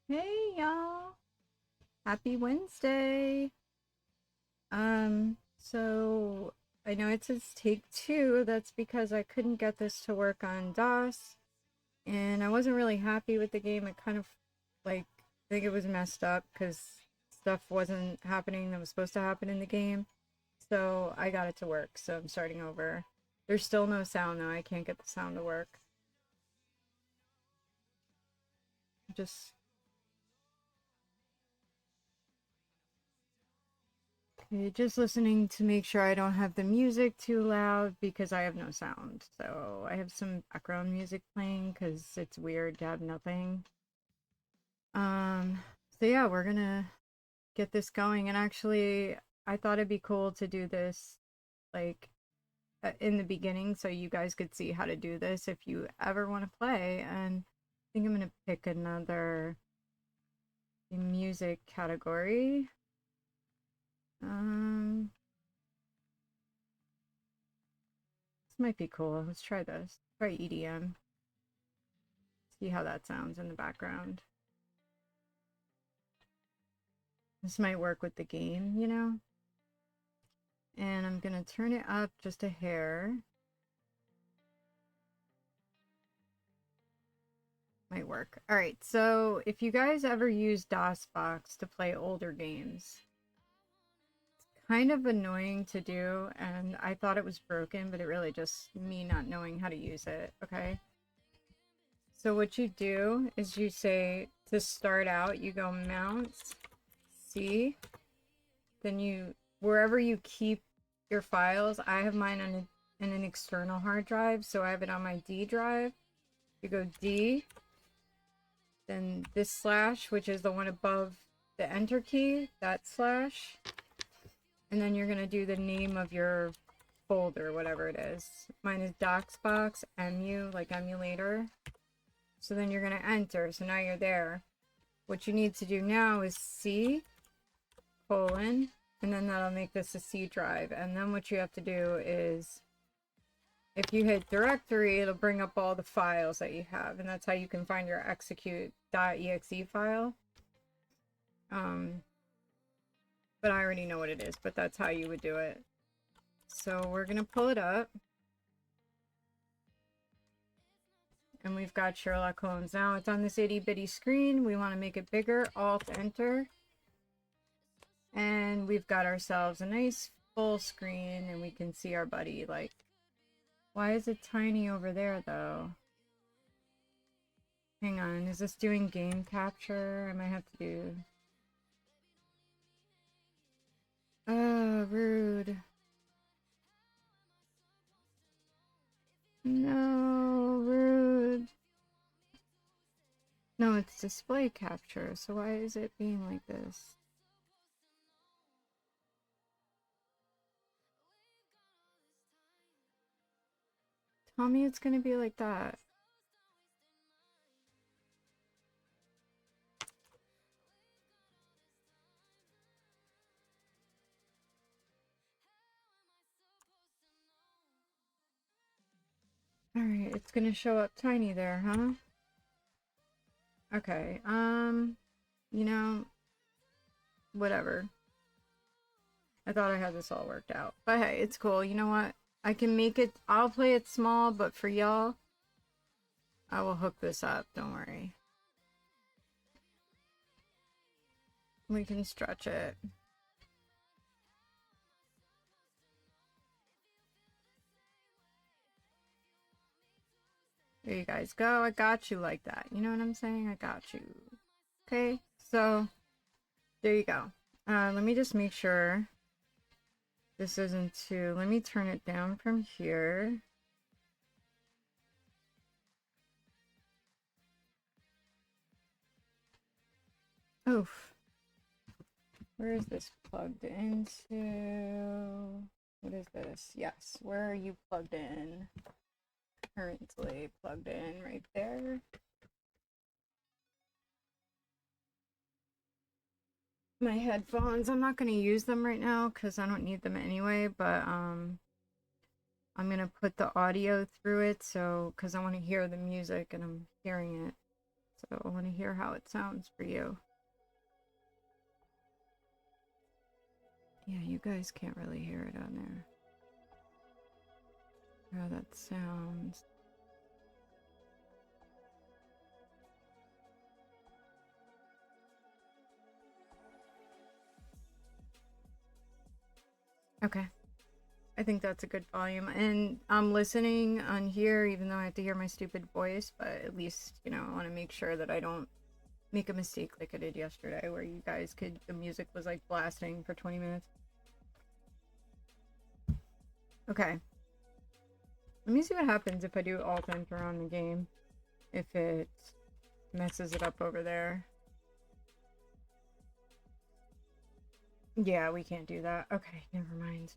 Hey y'all. Happy Wednesday. So I know it says take two. That's because I couldn't get this to work on DOS and I wasn't really happy with the game. It kind of like I think it was messed up because stuff wasn't happening that was supposed to happen in the game. So I got it to work. So I'm starting over. There's still no sound though. I can't get the sound to work. Just Okay, just listening to make sure I don't have the music too loud because I have no sound. So I have some background music playing because it's weird to have nothing. Um, so yeah, we're gonna get this going. And actually, I thought it'd be cool to do this like in the beginning so you guys could see how to do this if you ever want to play. And I think I'm gonna pick another music category. Um, this might be cool. Let's try this. Try EDM. See how that sounds in the background. This might work with the game, you know? And I'm gonna turn it up just a hair. Might work. Alright, so if you guys ever use DOSBox to play older games, it's kind of annoying to do, and I thought it was broken, but it really just me not knowing how to use it, okay? So what you do is you say, to start out, you go Mount, C, then you, wherever you keep your files, I have mine on an external hard drive, so I have it on my D drive. You go D, then this slash, which is the one above the enter key, that slash, and then you're gonna do the name of your folder, whatever it is. Mine is DocsBox MU, like emulator. So then you're gonna enter, so now you're there. What you need to do now is C, colon, and then that'll make this a C drive. And then what you have to do is, if you hit directory, it'll bring up all the files that you have, and that's how you can find your execute.exe file. But I already know what it is, but that's how you would do it. So we're gonna pull it up. And we've got Sherlock Holmes. Now it's on this itty bitty screen. We want to make it bigger. Alt Enter. And we've got ourselves a nice full screen and we can see our buddy. Like, why is it tiny over there though? Hang on, is this doing game capture? I might have to do... rude. No, rude. No, it's display capture, so why is it being like this? Tell me it's gonna be like that. Alright, it's gonna show up tiny there, huh? Okay, you know, whatever. I thought I had this all worked out. But hey, it's cool. You know what? I can make it, I'll play it small, but for y'all, I will hook this up. Don't worry. We can stretch it. There you guys go. I got you like that. You know what I'm saying? I got you. Okay, so there you go. Let me just make sure this isn't too... Let me turn it down from here. Oof. Where is this plugged into? What is this? Yes, where are you plugged in? Currently plugged in right there. My headphones, I'm not going to use them right now because I don't need them anyway, but I'm going to put the audio through it, so because I want to hear the music and I'm hearing it. So I want to hear how it sounds for you. Yeah, you guys can't really hear it on there. How that sounds. Okay. I think that's a good volume. And I'm listening on here, even though I have to hear my stupid voice, but at least, you know, I want to make sure that I don't make a mistake like I did yesterday, where you guys could, the music was like blasting for 20 minutes. Okay. Let me see what happens if I do alt enter on the game. If it messes it up over there. Yeah, we can't do that. Okay, never mind.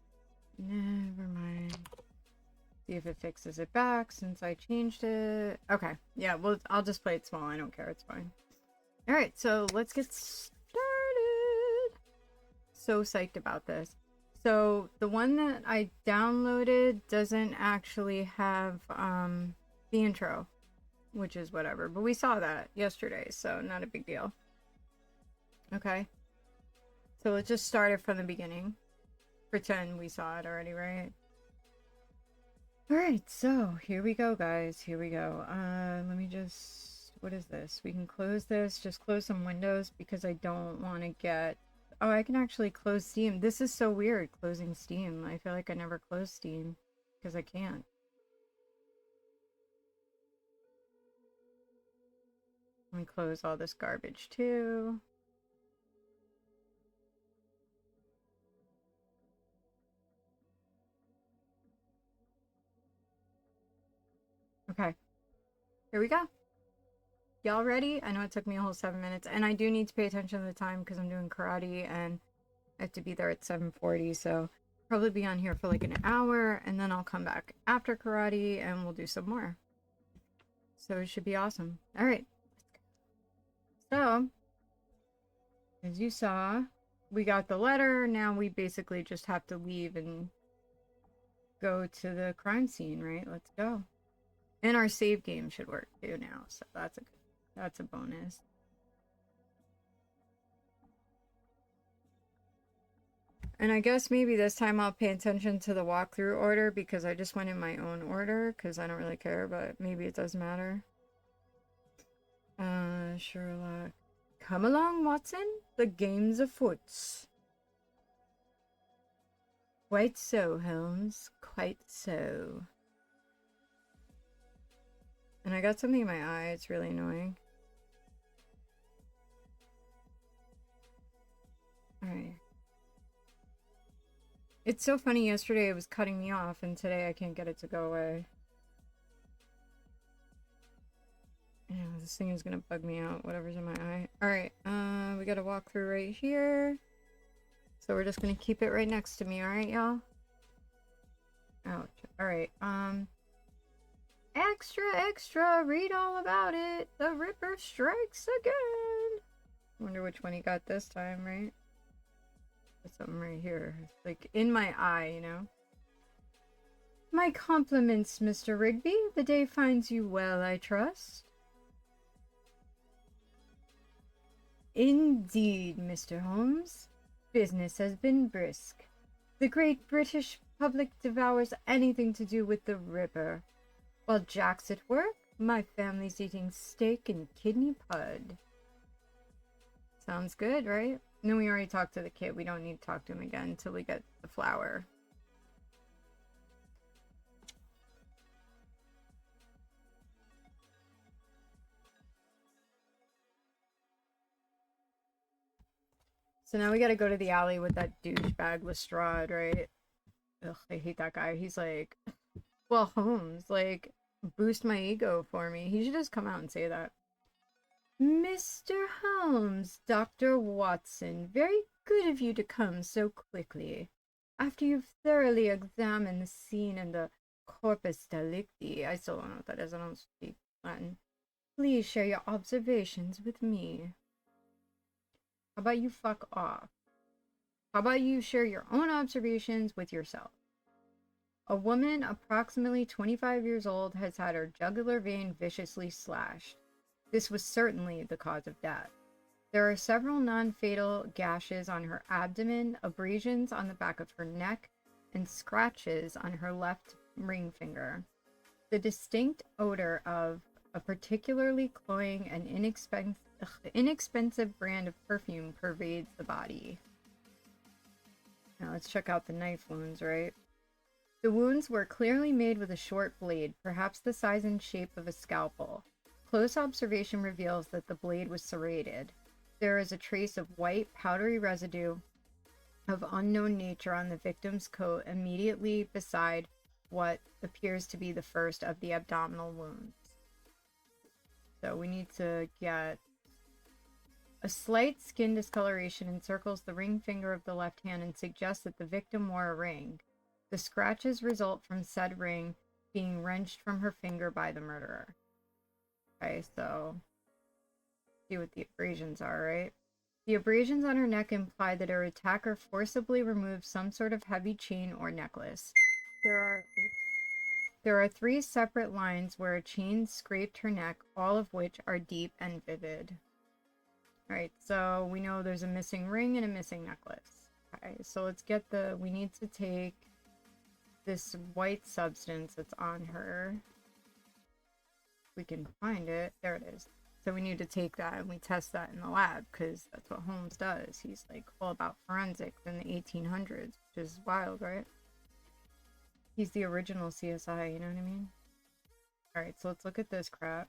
Never mind. See if it fixes it back since I changed it. Okay, yeah, well, I'll just play it small. I don't care. It's fine. Alright, so let's get started. So psyched about this. So the one that I downloaded doesn't actually have the intro, which is whatever. But we saw that yesterday, so not a big deal. Okay. So let's just start it from the beginning. Pretend we saw it already, right? Alright, so here we go, guys. Here we go. Let me just... What is this? We can close this. Just close some windows because I don't want to get... Oh, I can actually close Steam. This is so weird, closing Steam. I feel like I never close Steam because I can't. Let me close all this garbage too. Okay, here we go. Y'all ready? I know it took me a whole 7 minutes, and I do need to pay attention to the time because I'm doing karate and I have to be there at 7:40, so probably be on here for like an hour, and then I'll come back after karate and we'll do some more. So it should be awesome. All right. So, as you saw, we got the letter. Now we basically just have to leave and go to the crime scene, right? Let's go. And our save game should work too now, so that's a bonus. And I guess maybe this time I'll pay attention to the walkthrough order because I just went in my own order because I don't really care, but maybe it does matter. Sherlock. Come along, Watson. The game's afoot. Quite so, Holmes. Quite so. And I got something in my eye. It's really annoying. Alright. It's so funny. Yesterday it was cutting me off, and today I can't get it to go away. Yeah, this thing is gonna bug me out. Whatever's in my eye. Alright, we got a walkthrough right here. So we're just gonna keep it right next to me, alright, y'all? Ouch. Alright, extra, extra, read all about it. The Ripper strikes again. Wonder which one he got this time, right? There's something right here. It's like in my eye, you know? My compliments, Mr. Rigby. The day finds you well, I trust. Indeed, Mr. Holmes. Business has been brisk. The great British public devours anything to do with the Ripper. While Jack's at work, my family's eating steak and kidney pud. Sounds good, right? No, we already talked to the kid. We don't need to talk to him again until we get the flower. So now we gotta go to the alley with that douchebag Lestrade, right? Ugh, I hate that guy. He's like, well, Holmes, like, boost my ego for me. He should just come out and say that. Mr. Holmes, Dr. Watson, very good of you to come so quickly. After you've thoroughly examined the scene and the corpus delicti, I still don't know what that is, I don't speak Latin. Please share your observations with me. How about you fuck off? How about you share your own observations with yourself? A woman approximately 25 years old has had her jugular vein viciously slashed. This was certainly the cause of death. There are several non-fatal gashes on her abdomen, abrasions on the back of her neck, and scratches on her left ring finger. The distinct odor of a particularly cloying and inexpensive brand of perfume pervades the body. Now let's check out the knife wounds, right? The wounds were clearly made with a short blade, perhaps the size and shape of a scalpel. Close observation reveals that the blade was serrated. There is a trace of white, powdery residue of unknown nature on the victim's coat immediately beside what appears to be the first of the abdominal wounds. So we need to get a slight skin discoloration encircles the ring finger of the left hand and suggests that the victim wore a ring. The scratches result from said ring being wrenched from her finger by the murderer. Okay, so see what the abrasions are, right? The abrasions on her neck imply that her attacker forcibly removed some sort of heavy chain or necklace. There are 3 separate lines where a chain scraped her neck, all of which are deep and vivid. Alright, so we know there's a missing ring and a missing necklace. Okay, so let's get we need to take this white substance that's on her. We can find it. There it is. So we need to take that and we test that in the lab because that's what Holmes does. He's like all about forensics in the 1800s, which is wild, right? He's the original CSI, you know what I mean? Alright, so let's look at this crap.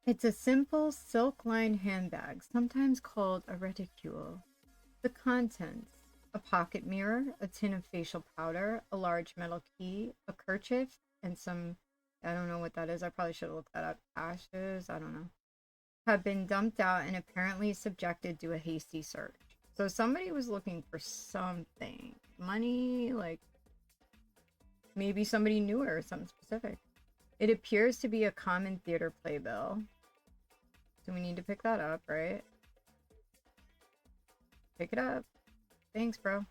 It's a simple silk-lined handbag, sometimes called a reticule. The contents: a pocket mirror, a tin of facial powder, a large metal key, a kerchief, and some, I don't know what that is, I probably should have looked that up, ashes, I don't know, have been dumped out and apparently subjected to a hasty search. So somebody was looking for something. Money, like, maybe somebody knew her or something specific. It appears to be a common theater playbill. So we need to pick that up, right? Pick it up. Thanks, bro.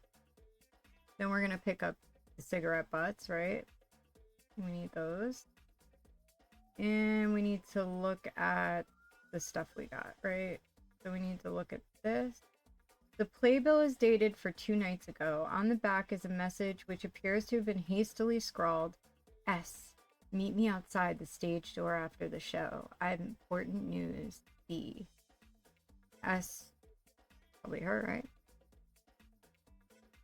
Then we're gonna pick up the cigarette butts, right? We need those. And we need to look at the stuff we got, right? So we need to look at this. The playbill is dated for 2 nights ago. On the back is a message which appears to have been hastily scrawled. S. Meet me outside the stage door after the show. I have important news. B. S. Probably her, right?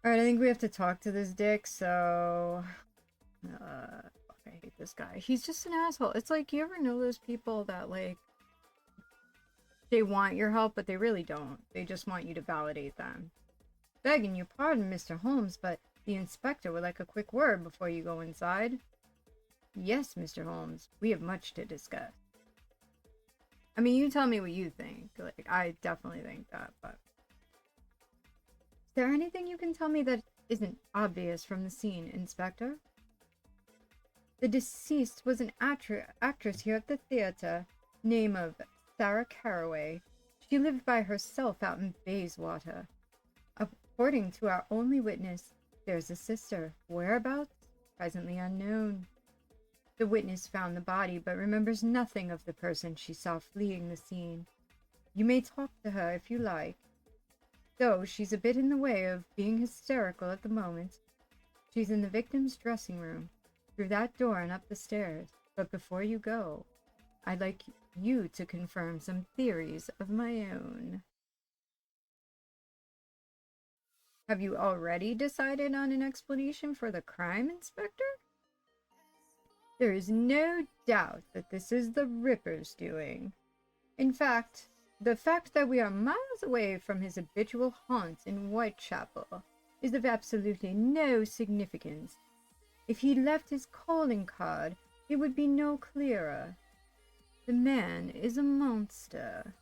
Alright, I think we have to talk to this dick, so... fuck, I hate this guy. He's just an asshole. It's like, you ever know those people that, like, they want your help, but they really don't. They just want you to validate them. Begging your pardon, Mr. Holmes, but the inspector would like a quick word before you go inside. Yes, Mr. Holmes, we have much to discuss. I mean, you tell me what you think. Like, I definitely think that, but... Is there anything you can tell me that isn't obvious from the scene, Inspector? The deceased was an actress here at the theater, name of Sarah Caraway. She lived by herself out in Bayswater. According to our only witness, there's a sister. Whereabouts? Presently unknown. The witness found the body, but remembers nothing of the person she saw fleeing the scene. You may talk to her if you like, though she's a bit in the way of being hysterical at the moment. She's in the victim's dressing room, through that door and up the stairs. But before you go, I'd like you to confirm some theories of my own. Have you already decided on an explanation for the crime, Inspector? There is no doubt that this is the Ripper's doing. In fact, the fact that we are miles away from his habitual haunts in Whitechapel is of absolutely no significance. If he left his calling card, it would be no clearer. The man is a monster.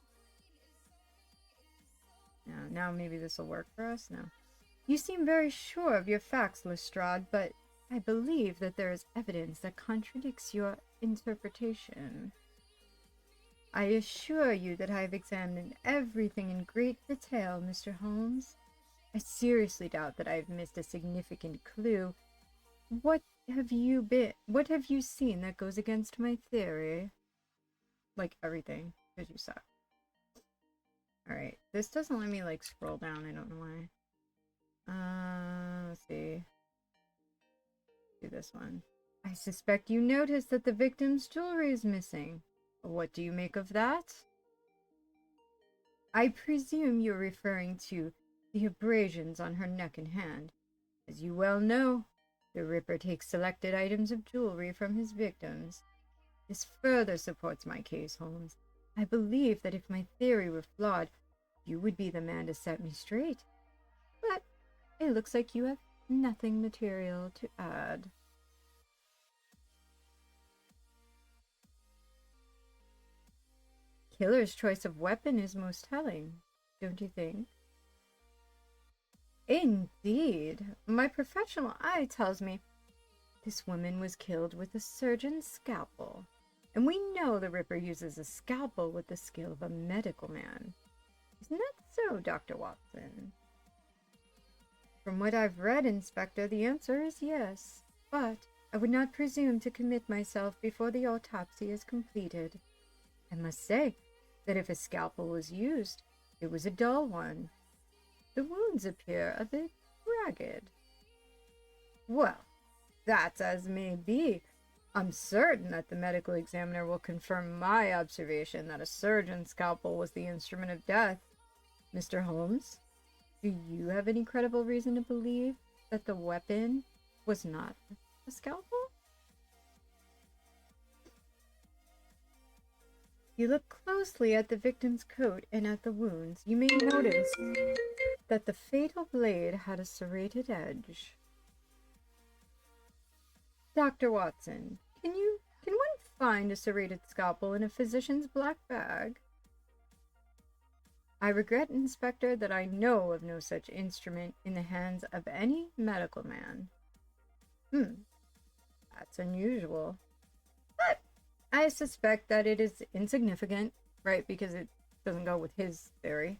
Now maybe this will work for us? No. You seem very sure of your facts, Lestrade, but I believe that there is evidence that contradicts your interpretation. I assure you that I have examined everything in great detail, Mr. Holmes. I seriously doubt that I have missed a significant clue. What have you seen that goes against my theory? like, everything, because you suck. Alright, this doesn't let me, like, scroll down, I don't know why. Let's see. Do this one. I suspect you noticed that the victim's jewelry is missing. What do you make of that? I presume you're referring to the abrasions on her neck and hand. As you well know, the Ripper takes selected items of jewelry from his victims. This further supports my case, Holmes. I believe that if my theory were flawed, you would be the man to set me straight. But it looks like you have nothing material to add. Killer's choice of weapon is most telling, don't you think? Indeed. My professional eye tells me this woman was killed with a surgeon's scalpel. And we know the Ripper uses a scalpel with the skill of a medical man. Isn't that so, Dr. Watson? From what I've read, Inspector, the answer is yes. But I would not presume to commit myself before the autopsy is completed. I must say that if a scalpel was used, it was a dull one. The wounds appear a bit ragged. Well, that's as may be. I'm certain that the medical examiner will confirm my observation that a surgeon's scalpel was the instrument of death. Mr. Holmes, do you have any credible reason to believe that the weapon was not a scalpel? You look closely at the victim's coat and at the wounds. You may notice that the fatal blade had a serrated edge. Dr. Watson, can one find a serrated scalpel in a physician's black bag? I regret, Inspector, that I know of no such instrument in the hands of any medical man. That's unusual. But I suspect that it is insignificant, right? Because it doesn't go with his theory.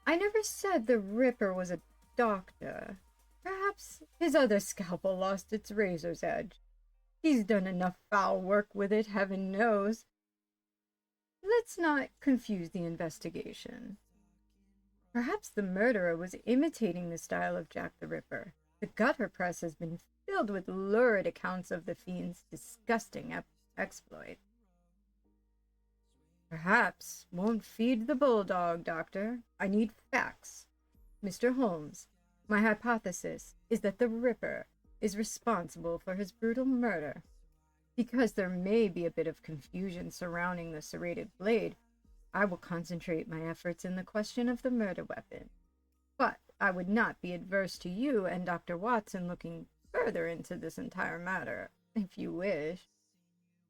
I never said the Ripper was a doctor. Perhaps his other scalpel lost its razor's edge. He's done enough foul work with it, heaven knows. Let's not confuse the investigation. Perhaps the murderer was imitating the style of Jack the Ripper. The gutter press has been filled with lurid accounts of the fiend's disgusting exploit. Perhaps won't feed the bulldog, Doctor. I need facts. Mr. Holmes, my hypothesis is that the Ripper is responsible for his brutal murder. Because there may be a bit of confusion surrounding the serrated blade, I will concentrate my efforts in the question of the murder weapon. But I would not be adverse to you and Dr. Watson looking further into this entire matter, if you wish.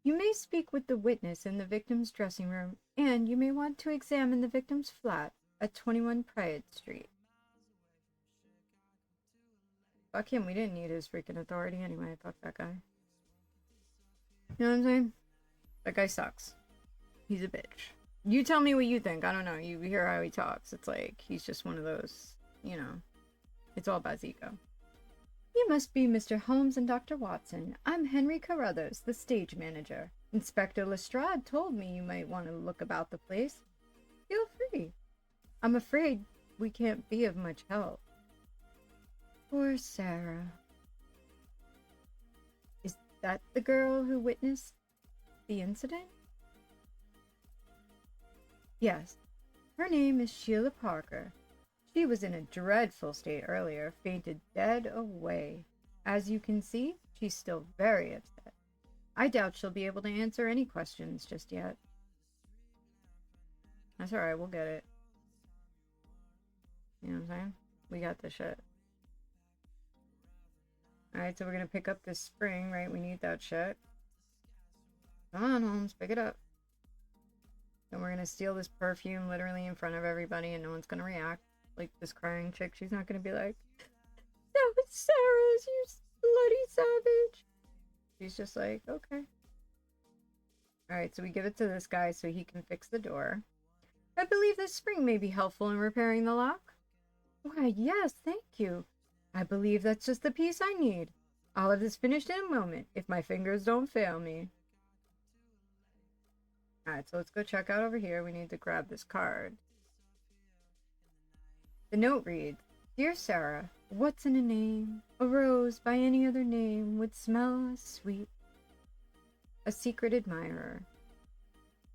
You may speak with the witness in the victim's dressing room, and you may want to examine the victim's flat at 21 Pride Street. Fuck him, we didn't need his freaking authority anyway. Fuck that guy. You know what I'm saying? That guy sucks. He's a bitch. You tell me what you think. I don't know. You hear how he talks. It's like, he's just one of those, you know. It's all about his ego. You must be Mr. Holmes and Dr. Watson. I'm Henry Carruthers, the stage manager. Inspector Lestrade told me you might want to look about the place. Feel free. I'm afraid we can't be of much help. Poor Sarah. Is that the girl who witnessed the incident? Yes. Her name is Sheila Parker. She was in a dreadful state earlier, fainted dead away. As you can see, she's still very upset. I doubt she'll be able to answer any questions just yet. That's alright, we'll get it. You know what I'm saying? We got this shit. Alright, so we're gonna pick up this spring, right? We need that shit. Come on, Holmes, pick it up. Then we're gonna steal this perfume literally in front of everybody and no one's gonna react. Like this crying chick, she's not gonna be like, that was Sarah's, you bloody savage. She's just like, okay. Alright, so we give it to this guy so he can fix the door. I believe this spring may be helpful in repairing the lock. Why, yes, thank you. I believe that's just the piece I need. I'll have this finished in a moment, if my fingers don't fail me. Alright, so let's go check out over here. We need to grab this card. The note reads, Dear Sarah, what's in a name? A rose by any other name would smell as sweet. A secret admirer.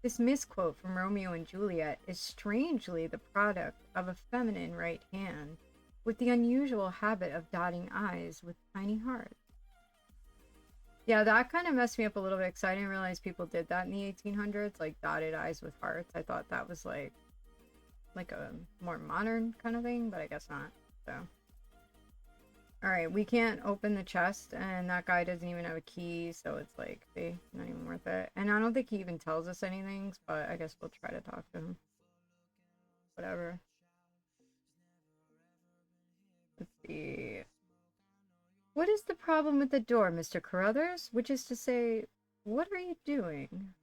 This misquote from Romeo and Juliet is strangely the product of a feminine right hand, with the unusual habit of dotting I's with tiny hearts. Yeah, that kind of messed me up a little bit because I didn't realize people did that in the 1800s, like dotted I's with hearts. I thought that was like a more modern kind of thing, but I guess not. So, alright, we can't open the chest, and that guy doesn't even have a key, so it's like, see, not even worth it. And I don't think he even tells us anything, but I guess we'll try to talk to him. Whatever. Let's see. What is the problem with the door, Mr. Carruthers? Which is to say, what are you doing?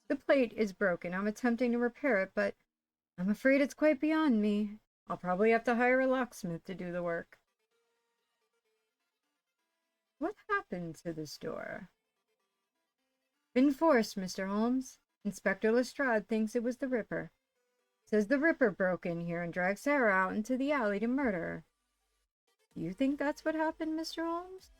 The plate is broken. I'm attempting to repair it, but I'm afraid it's quite beyond me. I'll probably have to hire a locksmith to do the work. What happened to this door? Been forced, Mr. Holmes. Inspector Lestrade thinks it was the Ripper. Says the Ripper broke in here and dragged Sarah out into the alley to murder her. Do you think that's what happened, Mr. Holmes?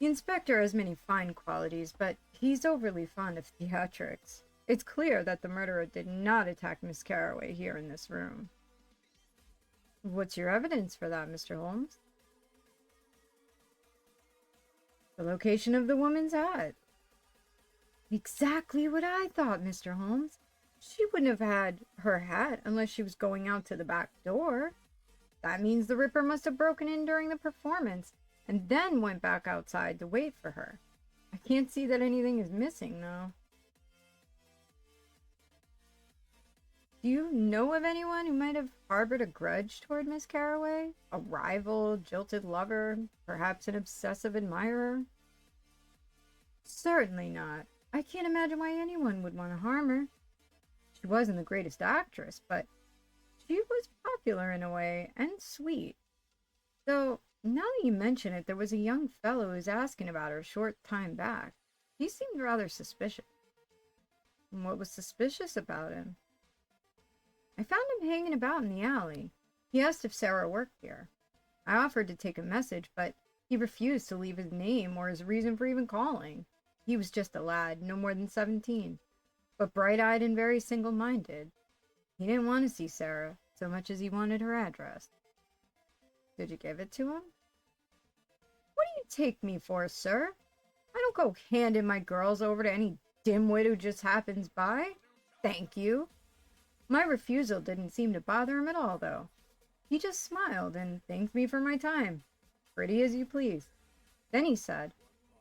The inspector has many fine qualities, but he's overly fond of theatrics. It's clear that the murderer did not attack Miss Carroway here in this room. What's your evidence for that, Mr. Holmes? The location of the woman's hat. Exactly what I thought, Mr. Holmes. She wouldn't have had her hat unless she was going out to the back door. That means the Ripper must have broken in during the performance and then went back outside to wait for her. I can't see that anything is missing, though. Do you know of anyone who might have harbored a grudge toward Miss Carroway? A rival, jilted lover, perhaps an obsessive admirer? Certainly not. I can't imagine why anyone would want to harm her. She wasn't the greatest actress, but she was popular in a way, and sweet. Though, now that you mention it, there was a young fellow who was asking about her a short time back. He seemed rather suspicious. And what was suspicious about him? I found him hanging about in the alley. He asked if Sarah worked here. I offered to take a message, but he refused to leave his name or his reason for even calling. He was just a lad, no more than 17, but bright-eyed and very single-minded. He didn't want to see Sarah so much as he wanted her address. Did you give it to him? What do you take me for, sir? I don't go handing my girls over to any dimwit who just happens by. Thank you. My refusal didn't seem to bother him at all, though. He just smiled and thanked me for my time. Pretty as you please. Then he said,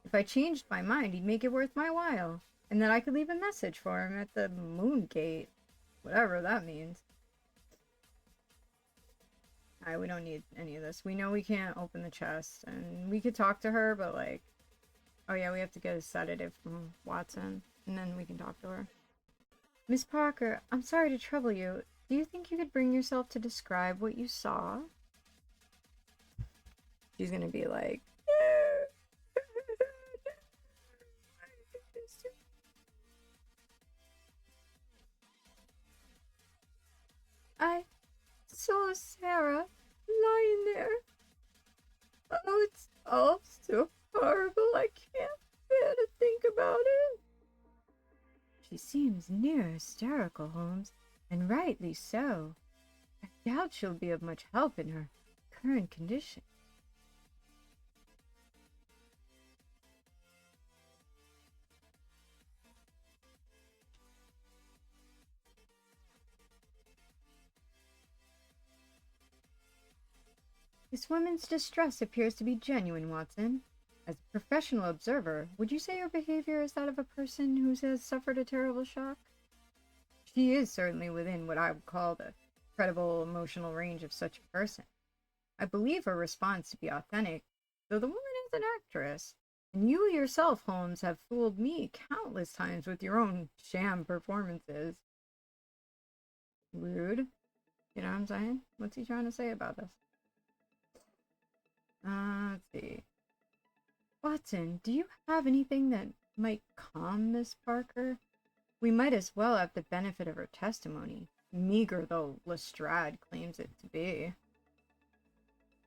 if I changed my mind, he'd make it worth my while, and that I could leave a message for him at the Moon Gate. Whatever that means. Alright, we don't need any of this. We know we can't open the chest, and we could talk to her, but like... Oh yeah, we have to get a sedative from Watson, and then we can talk to her. Miss Parker, I'm sorry to trouble you. Do you think you could bring yourself to describe what you saw? She's gonna be like... I saw Sarah lying there. Oh, it's all so horrible. I can't bear to think about it. She seems near hysterical, Holmes, and rightly so. I doubt she'll be of much help in her current condition. This woman's distress appears to be genuine, Watson. As a professional observer, would you say her behavior is that of a person who has suffered a terrible shock? She is certainly within what I would call the credible emotional range of such a person. I believe her response to be authentic, though the woman is an actress. And you yourself, Holmes, have fooled me countless times with your own sham performances. Rude. You know what I'm saying? What's he trying to say about this? Let's see. Watson, do you have anything that might calm Miss Parker? We might as well have the benefit of her testimony, meager though Lestrade claims it to be.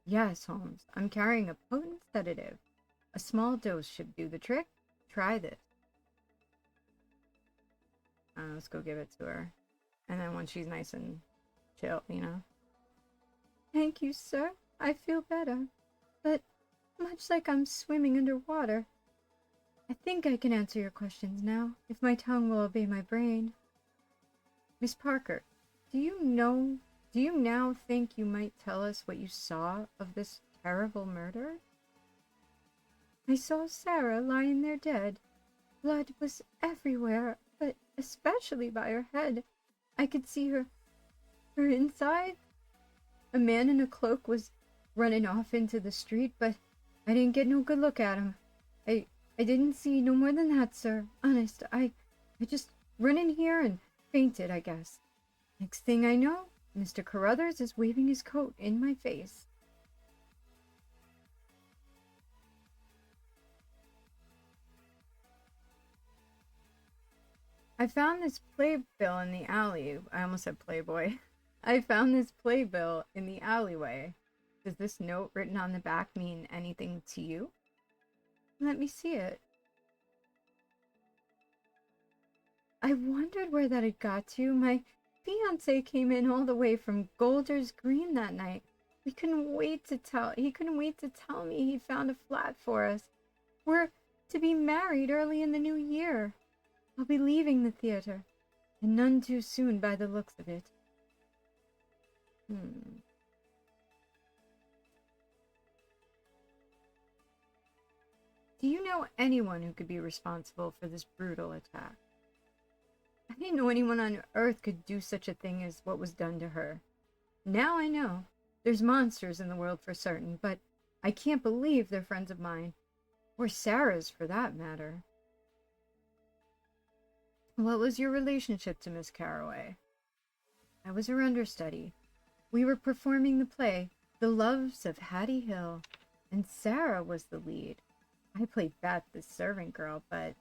Yes, Holmes, I'm carrying a potent sedative. A small dose should do the trick. Try this. Let's go give it to her. And then when she's nice and chill, you know. Thank you, sir. I feel better. But much like I'm swimming underwater. I think I can answer your questions now, if my tongue will obey my brain. Miss Parker, do you now think you might tell us what you saw of this terrible murder? I saw Sarah lying there dead. Blood was everywhere, but especially by her head. I could see her inside. A man in a cloak was running off into the street, but I didn't get no good look at him. I didn't see no more than that, sir. Honest, I just run in here and fainted, I guess. Next thing I know, Mr. Carruthers is waving his coat in my face. I found this playbill in the alley. I almost said Playboy. I found this playbill in the alleyway. Does this note written on the back mean anything to you? Let me see it. I wondered where that had got to. My fiancé came in all the way from Golders Green that night. He couldn't wait to tell me he found a flat for us. We're to be married early in the new year. I'll be leaving the theater, and none too soon by the looks of it. Do you know anyone who could be responsible for this brutal attack? I didn't know anyone on earth could do such a thing as what was done to her. Now I know. There's monsters in the world for certain, but I can't believe they're friends of mine. Or Sarah's, for that matter. What was your relationship to Miss Carroway? I was her understudy. We were performing the play, The Loves of Hattie Hill, and Sarah was the lead. I played Beth, the servant girl, but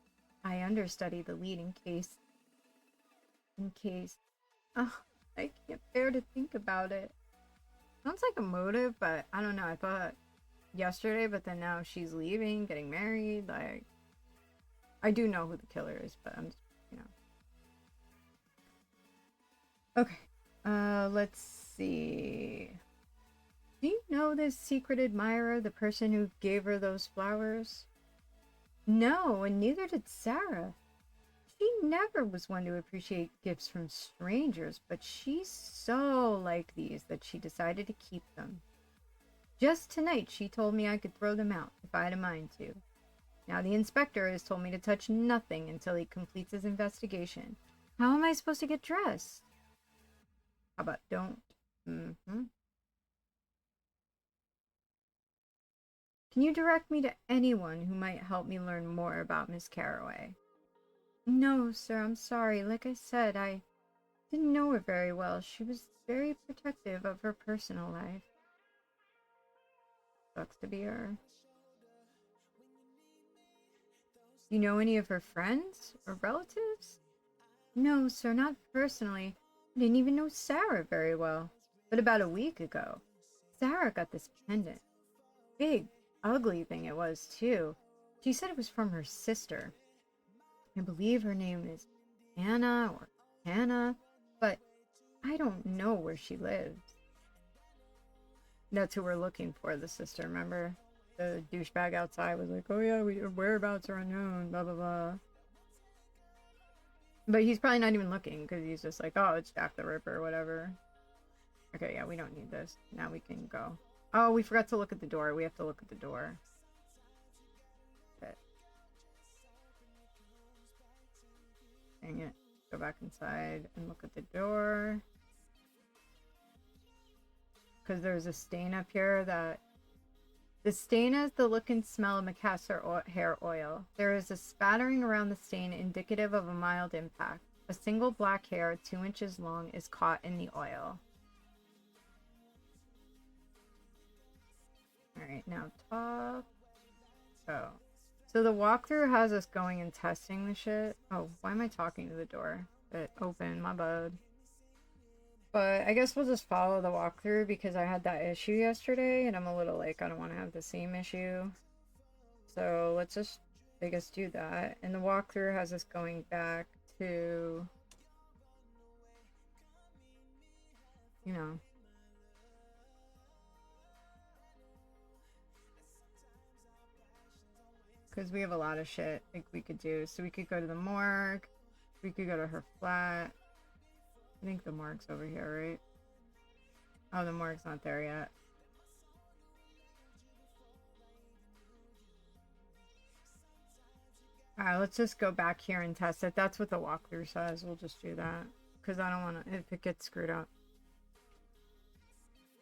I understudied the lead in case... Oh, I can't bear to think about it. Sounds like a motive, but I don't know. I thought yesterday, but then now she's leaving, getting married. Like, I do know who the killer is, but I'm just, you know. Okay, let's see. Do you know this secret admirer, the person who gave her those flowers? No, and neither did Sarah. She never was one to appreciate gifts from strangers, but she so liked these that she decided to keep them. Just tonight, she told me I could throw them out if I had a mind to. Now the inspector has told me to touch nothing until he completes his investigation. How am I supposed to get dressed? How about don't? Can you direct me to anyone who might help me learn more about Miss Carroway? No, sir, I'm sorry. Like I said, I didn't know her very well. She was very protective of her personal life. Sucks to be her. Do you know any of her friends or relatives? No, sir, not personally. I didn't even know Sarah very well. But about a week ago, Sarah got this pendant. Big, ugly thing it was, too. She said it was from her sister. I believe her name is Anna or Hannah, but I don't know where she lives. That's who we're looking for, the sister, remember? The douchebag outside was like, oh yeah, our whereabouts are unknown, blah, blah, blah. But he's probably not even looking, because he's just like, oh, it's Jack the Ripper or whatever. Okay, yeah, we don't need this. Now we can go. Oh, we forgot to look at the door. We have to look at the door. Dang it. Go back inside and look at the door. Because there's a stain up here that... The stain has the look and smell of macassar hair oil. There is a spattering around the stain indicative of a mild impact. A single black hair, 2 inches long, is caught in the oil. Alright, now top. Oh, So the walkthrough has us going and testing the shit. Oh, why am I talking to the door? It open, my bad. But I guess we'll just follow the walkthrough because I had that issue yesterday and I'm a little like, I don't want to have the same issue. So let's just, I guess, do that. And the walkthrough has us going back to, you know, because we have a lot of shit like we could do. So we could go to the morgue. We could go to her flat. I think the morgue's over here, right? Oh, the morgue's not there yet. Alright, let's just go back here and test it. That's what the walkthrough says. We'll just do that. Because I don't want to, if it gets screwed up.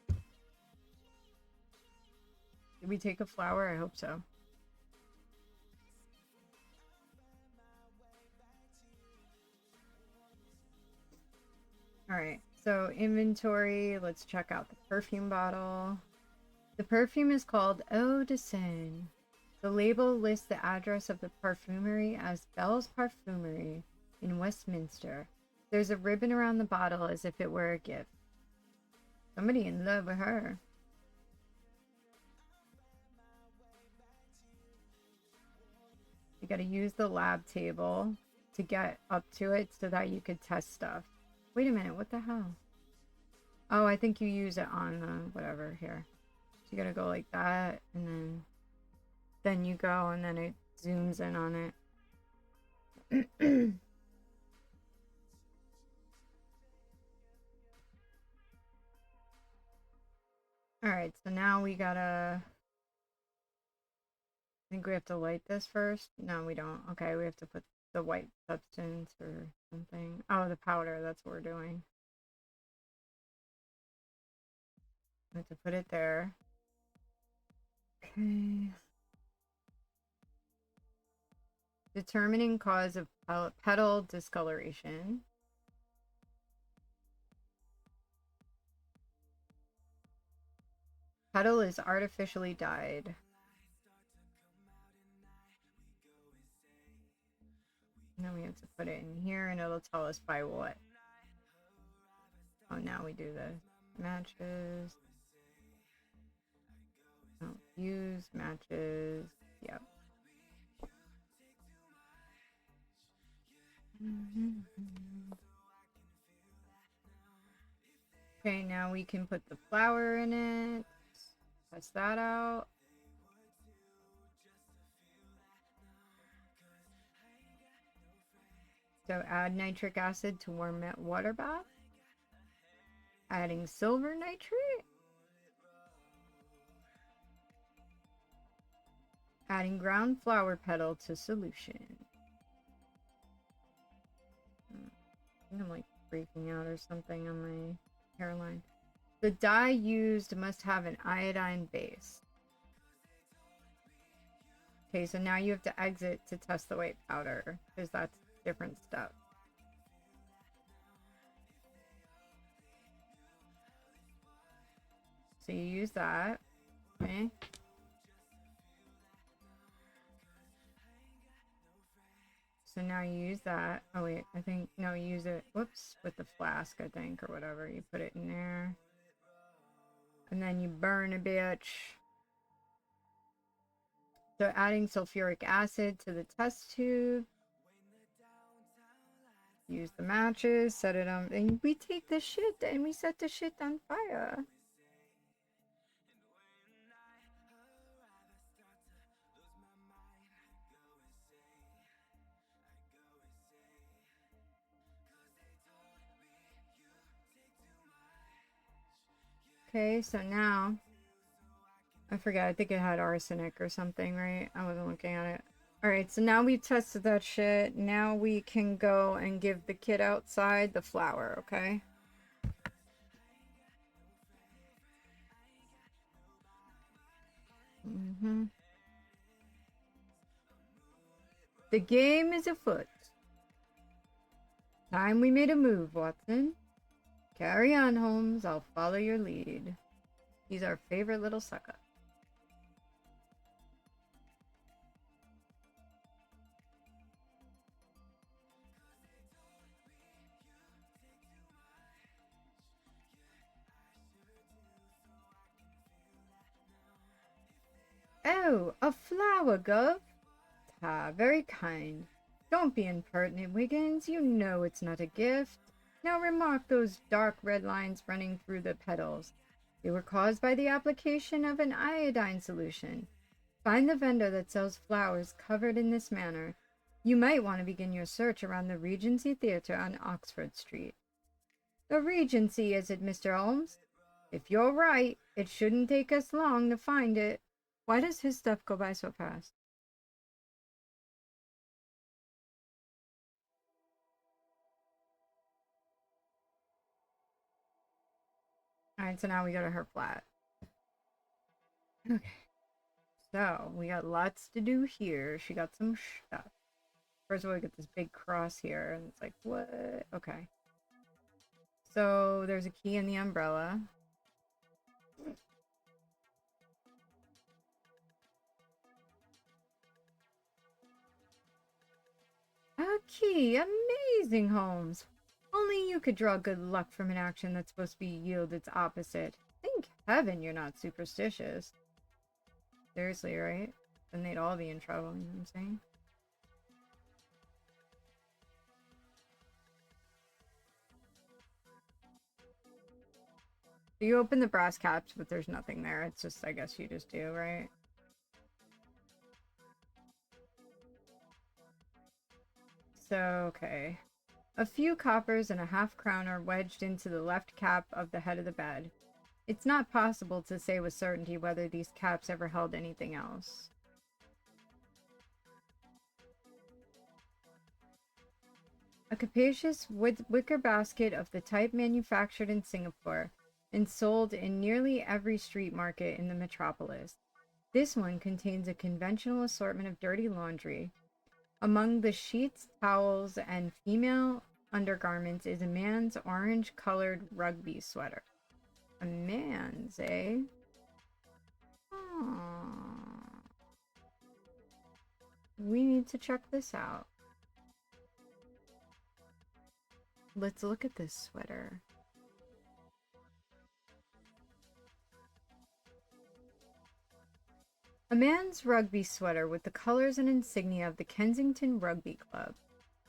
Did we take a flower? I hope so. Alright, so inventory. Let's check out the perfume bottle. The perfume is called Eau de Seine. The label lists the address of the perfumery as Bell's Parfumery in Westminster. There's a ribbon around the bottle as if it were a gift. Somebody in love with her. You gotta use the lab table to get up to it so that you could test stuff. Wait a minute, what the hell? Oh, I think you use it on the whatever here. So you gotta go like that, and then you go, and then it zooms in on it. Alright, so now we gotta... I think we have to light this first. No, we don't. Okay, we have to put the white substance or something. Oh, the powder, that's what we're doing. We have to put it there. Okay. Determining cause of petal discoloration. Petal is artificially dyed. And then we have to put it in here and it'll tell us by what. Oh, now we do the matches. Oh, use matches. Yep. Okay, now we can put the flour in it. Test that out. So add nitric acid to warm water bath. Adding silver nitrate. Adding ground flower petal to solution. I think I'm like freaking out or something on my hairline. The dye used must have an iodine base. Okay, so now you have to exit to test the white powder because that's different stuff. So you use that, okay? So now you use that. Oh wait, I think, no, you use it, whoops, with the flask, I think, or whatever. You put it in there. And then you burn a bitch. So adding sulfuric acid to the test tube. Use the matches, set it on, and we take the shit and we set the shit on fire. Okay, so now, I forget, I think it had arsenic or something, right? I wasn't looking at it. Alright, so now we've tested that shit. Now we can go and give the kid outside the flower, okay? The game is afoot. Time we made a move, Watson. Carry on, Holmes. I'll follow your lead. He's our favorite little sucker. Oh, a flower, Gov. Ah, very kind. Don't be impertinent, Wiggins. You know it's not a gift. Now remark those dark red lines running through the petals. They were caused by the application of an iodine solution. Find the vendor that sells flowers covered in this manner. You might want to begin your search around the Regency Theatre on Oxford Street. The Regency, is it, Mr. Holmes? If you're right, it shouldn't take us long to find it. Why does his stuff go by so fast? Alright, so now we go to her flat. Okay. So, we got lots to do here. She got some stuff. First of all, we get this big cross here, and it's like, what? Okay. So, there's a key in the umbrella. A key! Amazing, Holmes! Only you could draw good luck from an action that's supposed to be yield its opposite. Thank heaven you're not superstitious. Seriously, right? Then they'd all be in trouble, you know what I'm saying? So you open the brass caps, but there's nothing there. It's just, I guess you just do, right? So, okay. A few coppers and a half-crown are wedged into the left cap of the head of the bed. It's not possible to say with certainty whether these caps ever held anything else. A capacious wicker basket of the type manufactured in Singapore and sold in nearly every street market in the metropolis. This one contains a conventional assortment of dirty laundry. Among the sheets, towels, and female undergarments is a man's orange-colored rugby sweater. A man's, eh? Aww. We need to check this out. Let's look at this sweater. A man's rugby sweater with the colors and insignia of the Kensington Rugby Club.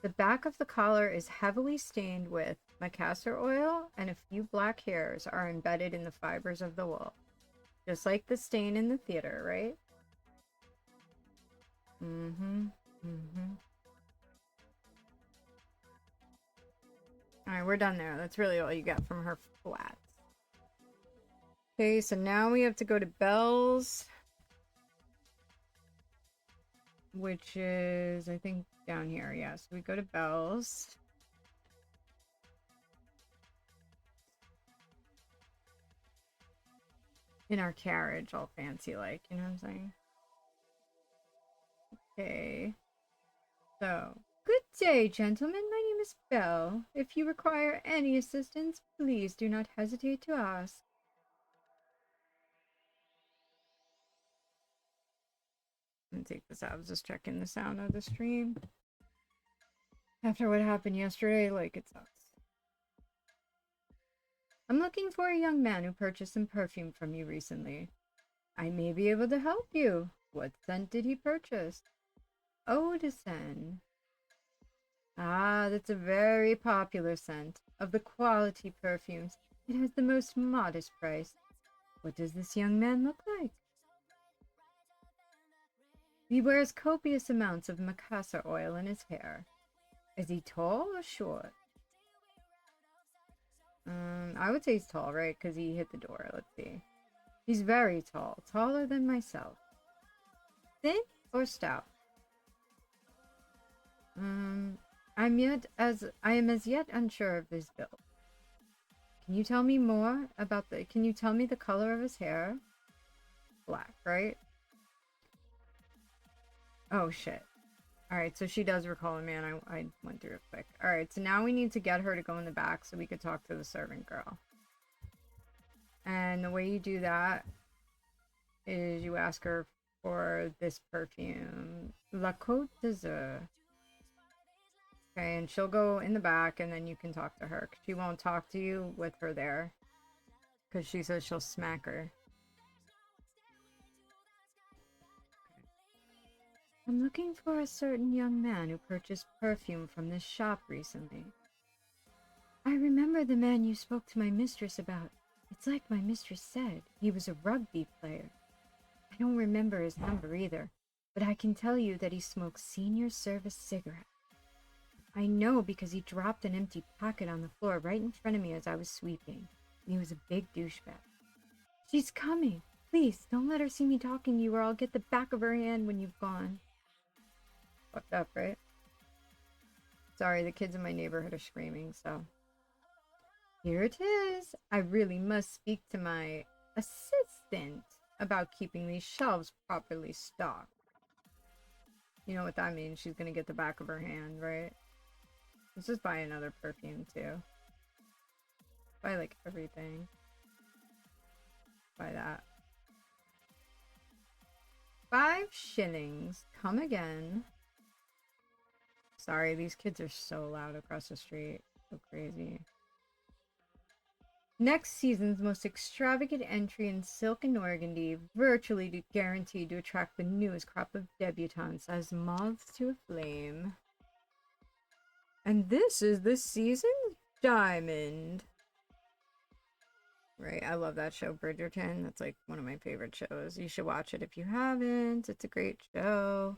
The back of the collar is heavily stained with macassar oil, and a few black hairs are embedded in the fibers of the wool. Just like the stain in the theater, right? Mm-hmm. Mm-hmm. Alright, we're done there. That's really all you got from her flats. Okay, so now we have to go to Belle's, which is, I think, down here. Yeah, so we go to Belle's. In our carriage, all fancy like, you know what I'm saying? Okay. So, good day, gentlemen. My name is Belle. If you require any assistance, please do not hesitate to ask. I'm gonna take this out. I was just checking the sound of the stream. After what happened yesterday, like, it sucks. I'm looking for a young man who purchased some perfume from you recently. I may be able to help you. What scent did he purchase? Eau de Seine. Ah, that's a very popular scent. Of the quality perfumes, it has the most modest price. What does this young man look like? He wears copious amounts of macassar oil in his hair. Is he tall or short? I would say he's tall, right? Because he hit the door. Let's see. He's very tall. Taller than myself. Thin or stout? I am as yet unsure of his build. Can you tell me more about can you tell me the color of his hair? Black, right? Oh shit. Alright, so she does recall a man. I went through it quick. Alright, so now we need to get her to go in the back so we could talk to the servant girl. And the way you do that is you ask her for this perfume. La Côte d'Azur. Okay, and she'll go in the back and then you can talk to her. She won't talk to you with her there. Because she says she'll smack her. I'm looking for a certain young man who purchased perfume from this shop recently. I remember the man you spoke to my mistress about. It's like my mistress said, he was a rugby player. I don't remember his number either, but I can tell you that he smoked senior service cigarettes. I know because he dropped an empty packet on the floor right in front of me as I was sweeping, and he was a big douchebag. She's coming! Please, don't let her see me talking to you or I'll get the back of her hand when you've gone. Fucked up, right? Sorry, the kids in my neighborhood are screaming, so... Here it is! I really must speak to my assistant about keeping these shelves properly stocked. You know what that means, she's gonna get the back of her hand, right? Let's just buy another perfume, too. Buy, like, everything. Buy that. 5 shillings. Come again. Sorry, these kids are so loud across the street. So crazy. Next season's most extravagant entry in silk and organdy, virtually guaranteed to attract the newest crop of debutantes as moths to a flame. And this is the season's diamond. Right, I love that show, Bridgerton. That's like one of my favorite shows. You should watch it if you haven't. It's a great show.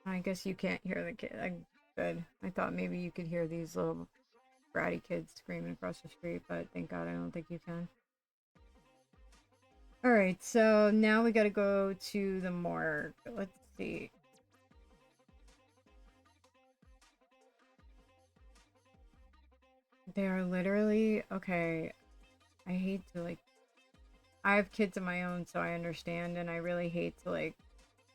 I guess you can't hear the kid. Good. I thought maybe you could hear these little bratty kids screaming across the street, but thank God I don't think you can. Alright, so now we gotta go to the morgue. Let's see. They are literally... Okay, I hate to, like... I have kids of my own, so I understand, and I really hate to, like,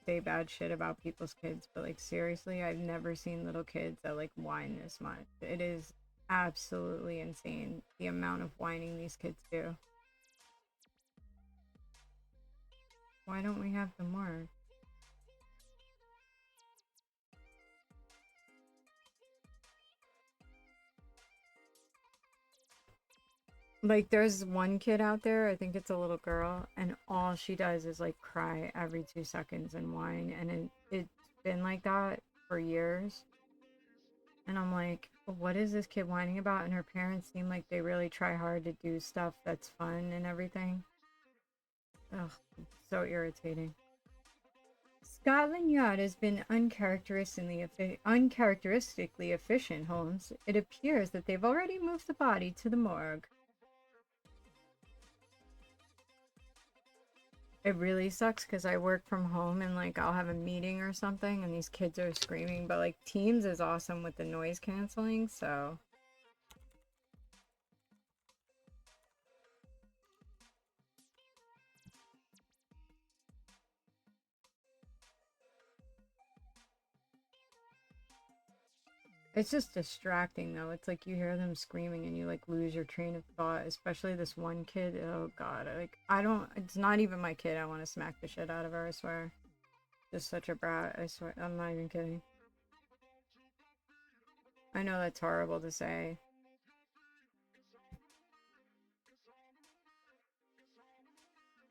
say bad shit about people's kids, but, like, seriously, I've never seen little kids that, like, whine this much. It is absolutely insane, the amount of whining these kids do. Why don't we have the morgue? Like, there's one kid out there, I think it's a little girl, and all she does is, like, cry every 2 seconds and whine, and it's been like that for years. And I'm like, what is this kid whining about? And her parents seem like they really try hard to do stuff that's fun and everything. Ugh, so irritating. Scotland Yard has been uncharacteristically efficient, Holmes. It appears that they've already moved the body to the morgue. It really sucks because I work from home and, like, I'll have a meeting or something and these kids are screaming, but, like, Teams is awesome with the noise canceling, so... It's just distracting, though. It's like you hear them screaming and you, like, lose your train of thought, especially this one kid. Oh, God. I don't... It's not even my kid. I want to smack the shit out of her, I swear. Just such a brat, I swear. I'm not even kidding. I know that's horrible to say.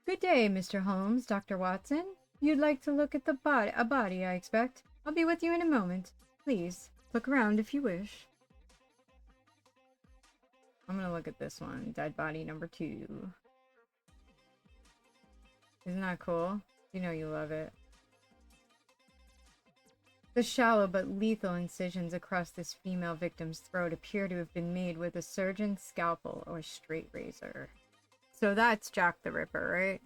Good day, Mr. Holmes, Dr. Watson. You'd like to look at a body, I expect. I'll be with you in a moment. Please, look around if you wish. I'm gonna look at this one. Dead body number 2. Isn't that cool? You know you love it. The shallow but lethal incisions across this female victim's throat appear to have been made with a surgeon's scalpel or straight razor. So that's Jack the Ripper, right?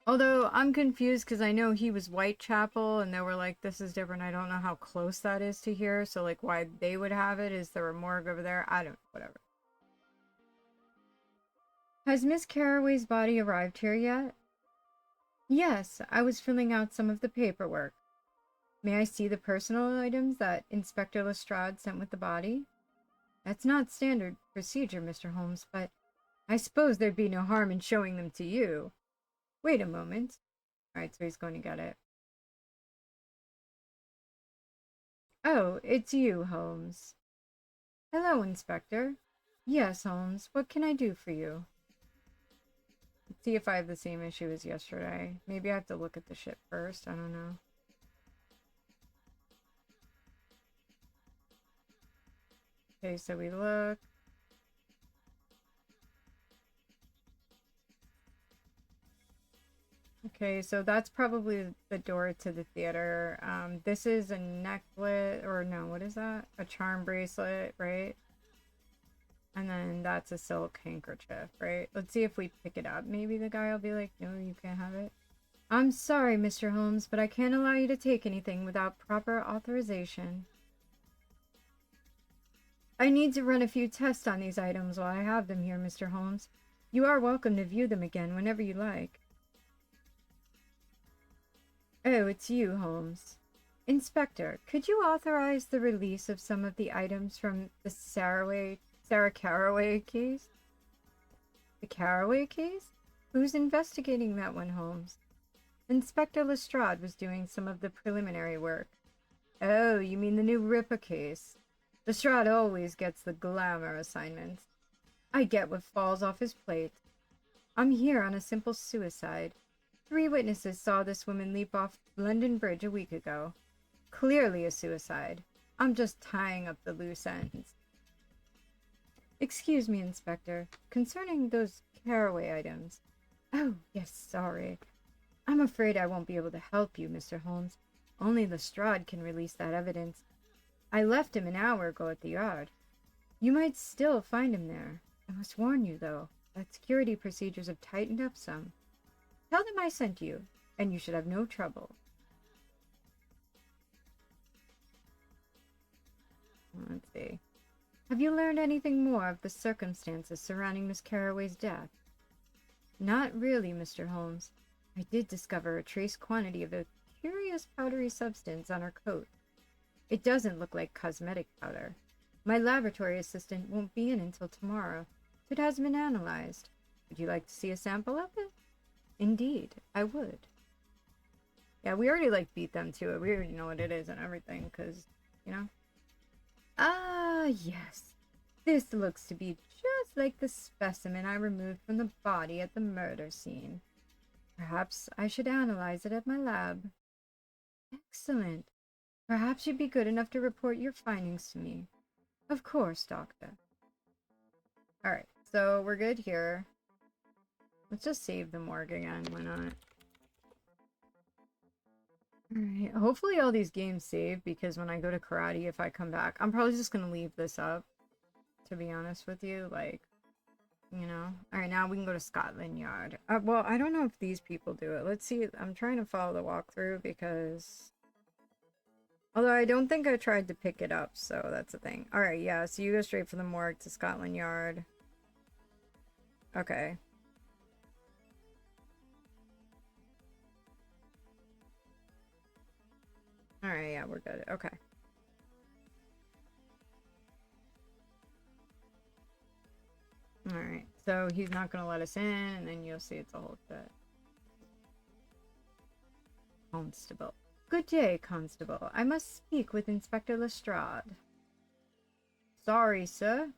Although, I'm confused because I know he was Whitechapel and they were like, this is different. I don't know how close that is to here. So, like, why they would have it? Is there a morgue over there? I don't... Whatever. Has Miss Carraway's body arrived here yet? Yes, I was filling out some of the paperwork. May I see the personal items that Inspector Lestrade sent with the body? That's not standard procedure, Mr. Holmes, but I suppose there'd be no harm in showing them to you. Wait a moment. Alright, so he's going to get it. Oh, it's you, Holmes. Hello, Inspector. Yes, Holmes. What can I do for you? Let's see if I have the same issue as yesterday. Maybe I have to look at the ship first. I don't know. Okay, so we look. Okay, so that's probably the door to the theater. This is a necklace, or no, what is that? A charm bracelet, right? And then that's a silk handkerchief, right? Let's see if we pick it up. Maybe the guy will be like, no, you can't have it. I'm sorry, Mr. Holmes, but I can't allow you to take anything without proper authorization. I need to run a few tests on these items while I have them here, Mr. Holmes. You are welcome to view them again whenever you like. Oh, it's you, Holmes. Inspector, could you authorize the release of some of the items from the Sarah Caraway case? The Caraway case? Who's investigating that one, Holmes? Inspector Lestrade was doing some of the preliminary work. Oh, you mean the new Ripper case? Lestrade always gets the glamour assignments. I get what falls off his plate. I'm here on a simple suicide. 3 witnesses saw this woman leap off London Bridge a week ago. Clearly a suicide. I'm just tying up the loose ends. Excuse me, Inspector. Concerning those Caraway items. Oh, yes, sorry. I'm afraid I won't be able to help you, Mr. Holmes. Only Lestrade can release that evidence. I left him an hour ago at the yard. You might still find him there. I must warn you, though, that security procedures have tightened up some. Tell them I sent you, and you should have no trouble. Let's see. Have you learned anything more of the circumstances surrounding Miss Carraway's death? Not really, Mr. Holmes. I did discover a trace quantity of a curious powdery substance on her coat. It doesn't look like cosmetic powder. My laboratory assistant won't be in until tomorrow, so it hasn't been analyzed. Would you like to see a sample of it? Indeed, I would. Yeah, we already, beat them to it. We already know what it is and everything, because, you know. Ah, yes. This looks to be just like the specimen I removed from the body at the murder scene. Perhaps I should analyze it at my lab. Excellent. Perhaps you'd be good enough to report your findings to me. Of course, Doctor. Alright, so we're good here. Let's just save the morgue again, why not? Alright, hopefully all these games save, because when I go to karate, if I come back, I'm probably just gonna leave this up, to be honest with you, you know. Alright, now we can go to Scotland Yard. Well, I don't know if these people do it. Let's see, I'm trying to follow the walkthrough, because... Although I don't think I tried to pick it up, so that's the thing. Alright, yeah, so you go straight from the morgue to Scotland Yard. Okay. Alright, yeah, we're good. Okay. Alright, so he's not gonna let us in, and then you'll see it's a whole bit. Constable. Good day, Constable. I must speak with Inspector Lestrade. Sorry, sir.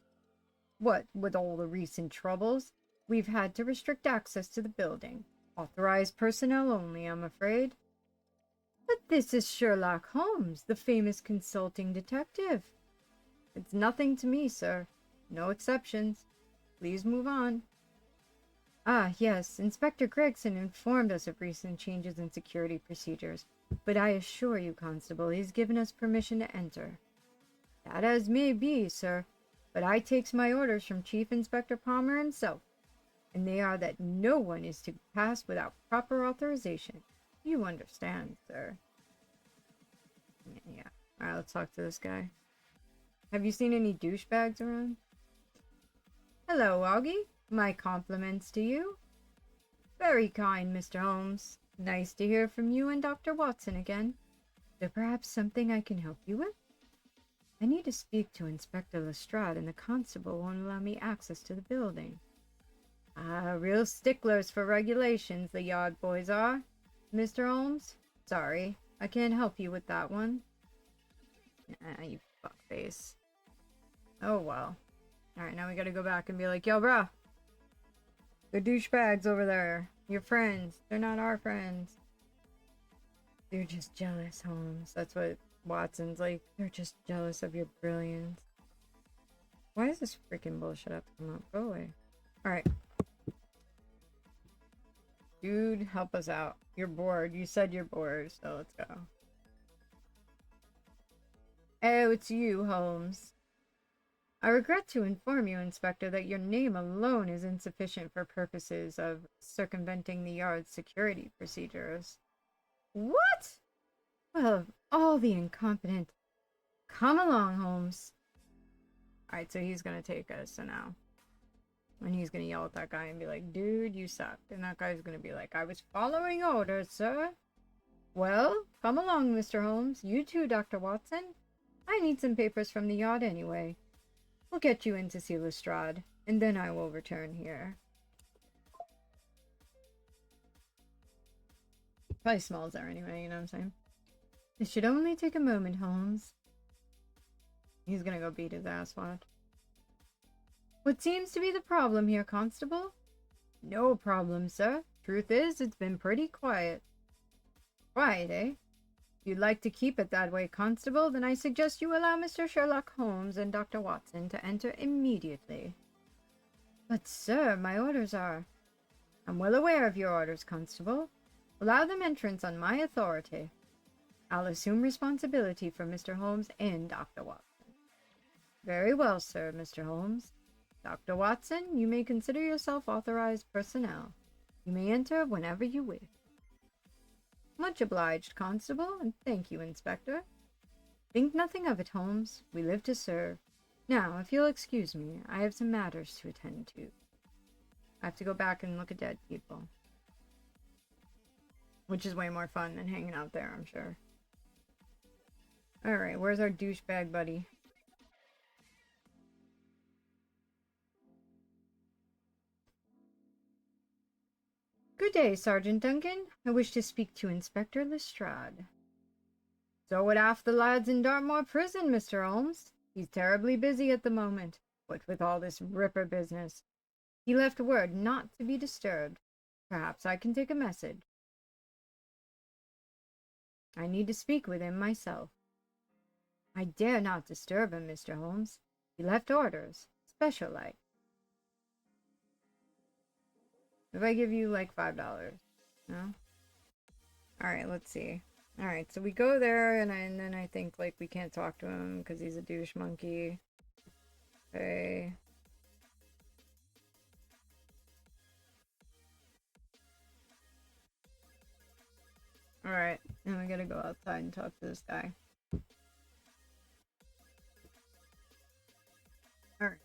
What with all the recent troubles? We've had to restrict access to the building. Authorized personnel only, I'm afraid. But this is Sherlock Holmes, the famous consulting detective. It's nothing to me, sir. No exceptions. Please move on. Ah, yes, Inspector Gregson informed us of recent changes in security procedures, but I assure you, Constable, he's given us permission to enter. That as may be, sir, but I takes my orders from Chief Inspector Palmer himself, and they are that no one is to pass without proper authorization. You understand, sir. Yeah. Alright, let's talk to this guy. Have you seen any douchebags around? Hello, Augie. My compliments to you. Very kind, Mr. Holmes. Nice to hear from you and Dr. Watson again. Is there perhaps something I can help you with? I need to speak to Inspector Lestrade, and the constable won't allow me access to the building. Ah, real sticklers for regulations, the Yard boys are. Mr. Holmes? Sorry, I can't help you with that one. Ah, you fuckface. Oh well. Alright, now we gotta go back and be like, yo, bruh. The douchebags over there. Your friends. They're not our friends. They're just jealous, Holmes. That's what Watson's like. They're just jealous of your brilliance. Why does this freaking bullshit have to come up? Go away. Alright. Dude, help us out. You're bored. You said you're bored, so let's go. Oh, it's you, Holmes. I regret to inform you, Inspector, that your name alone is insufficient for purposes of circumventing the Yard's security procedures. What? Well, of all the incompetent. Come along, Holmes. Alright, so he's gonna take us, so now. And he's gonna yell at that guy and be like, dude, you suck. And that guy's gonna be like, I was following orders, sir. Well, come along, Mr. Holmes. You too, Dr. Watson. I need some papers from the Yard anyway. We'll get you in to see Lestrade, and then I will return here. Probably smells there anyway, you know what I'm saying? It should only take a moment, Holmes. He's gonna go beat his ass, watch. What seems to be the problem here, Constable? No problem, sir. Truth is, it's been pretty quiet. Quiet, eh? If you'd like to keep it that way, Constable, then I suggest you allow Mr. Sherlock Holmes and Dr. Watson to enter immediately. But, sir, my orders are... I'm well aware of your orders, Constable. Allow them entrance on my authority. I'll assume responsibility for Mr. Holmes and Dr. Watson. Very well, sir, Mr. Holmes. Dr. Watson, you may consider yourself authorized personnel. You may enter whenever you wish. Much obliged, Constable, and thank you, Inspector. Think nothing of it, Holmes. We live to serve. Now, if you'll excuse me, I have some matters to attend to. I have to go back and look at dead people. Which is way more fun than hanging out there, I'm sure. Alright, where's our douchebag buddy? Good day, Sergeant Duncan. I wish to speak to Inspector Lestrade. So would half the lads in Dartmoor Prison, Mr. Holmes. He's terribly busy at the moment, what with all this Ripper business. He left word not to be disturbed. Perhaps I can take a message. I need to speak with him myself. I dare not disturb him, Mr. Holmes. He left orders, special like. If I give you like $5, no? Alright, let's see. Alright, so we go there, and then I think like we can't talk to him because he's a douche monkey. Okay. Alright, and we gotta go outside and talk to this guy. Alright,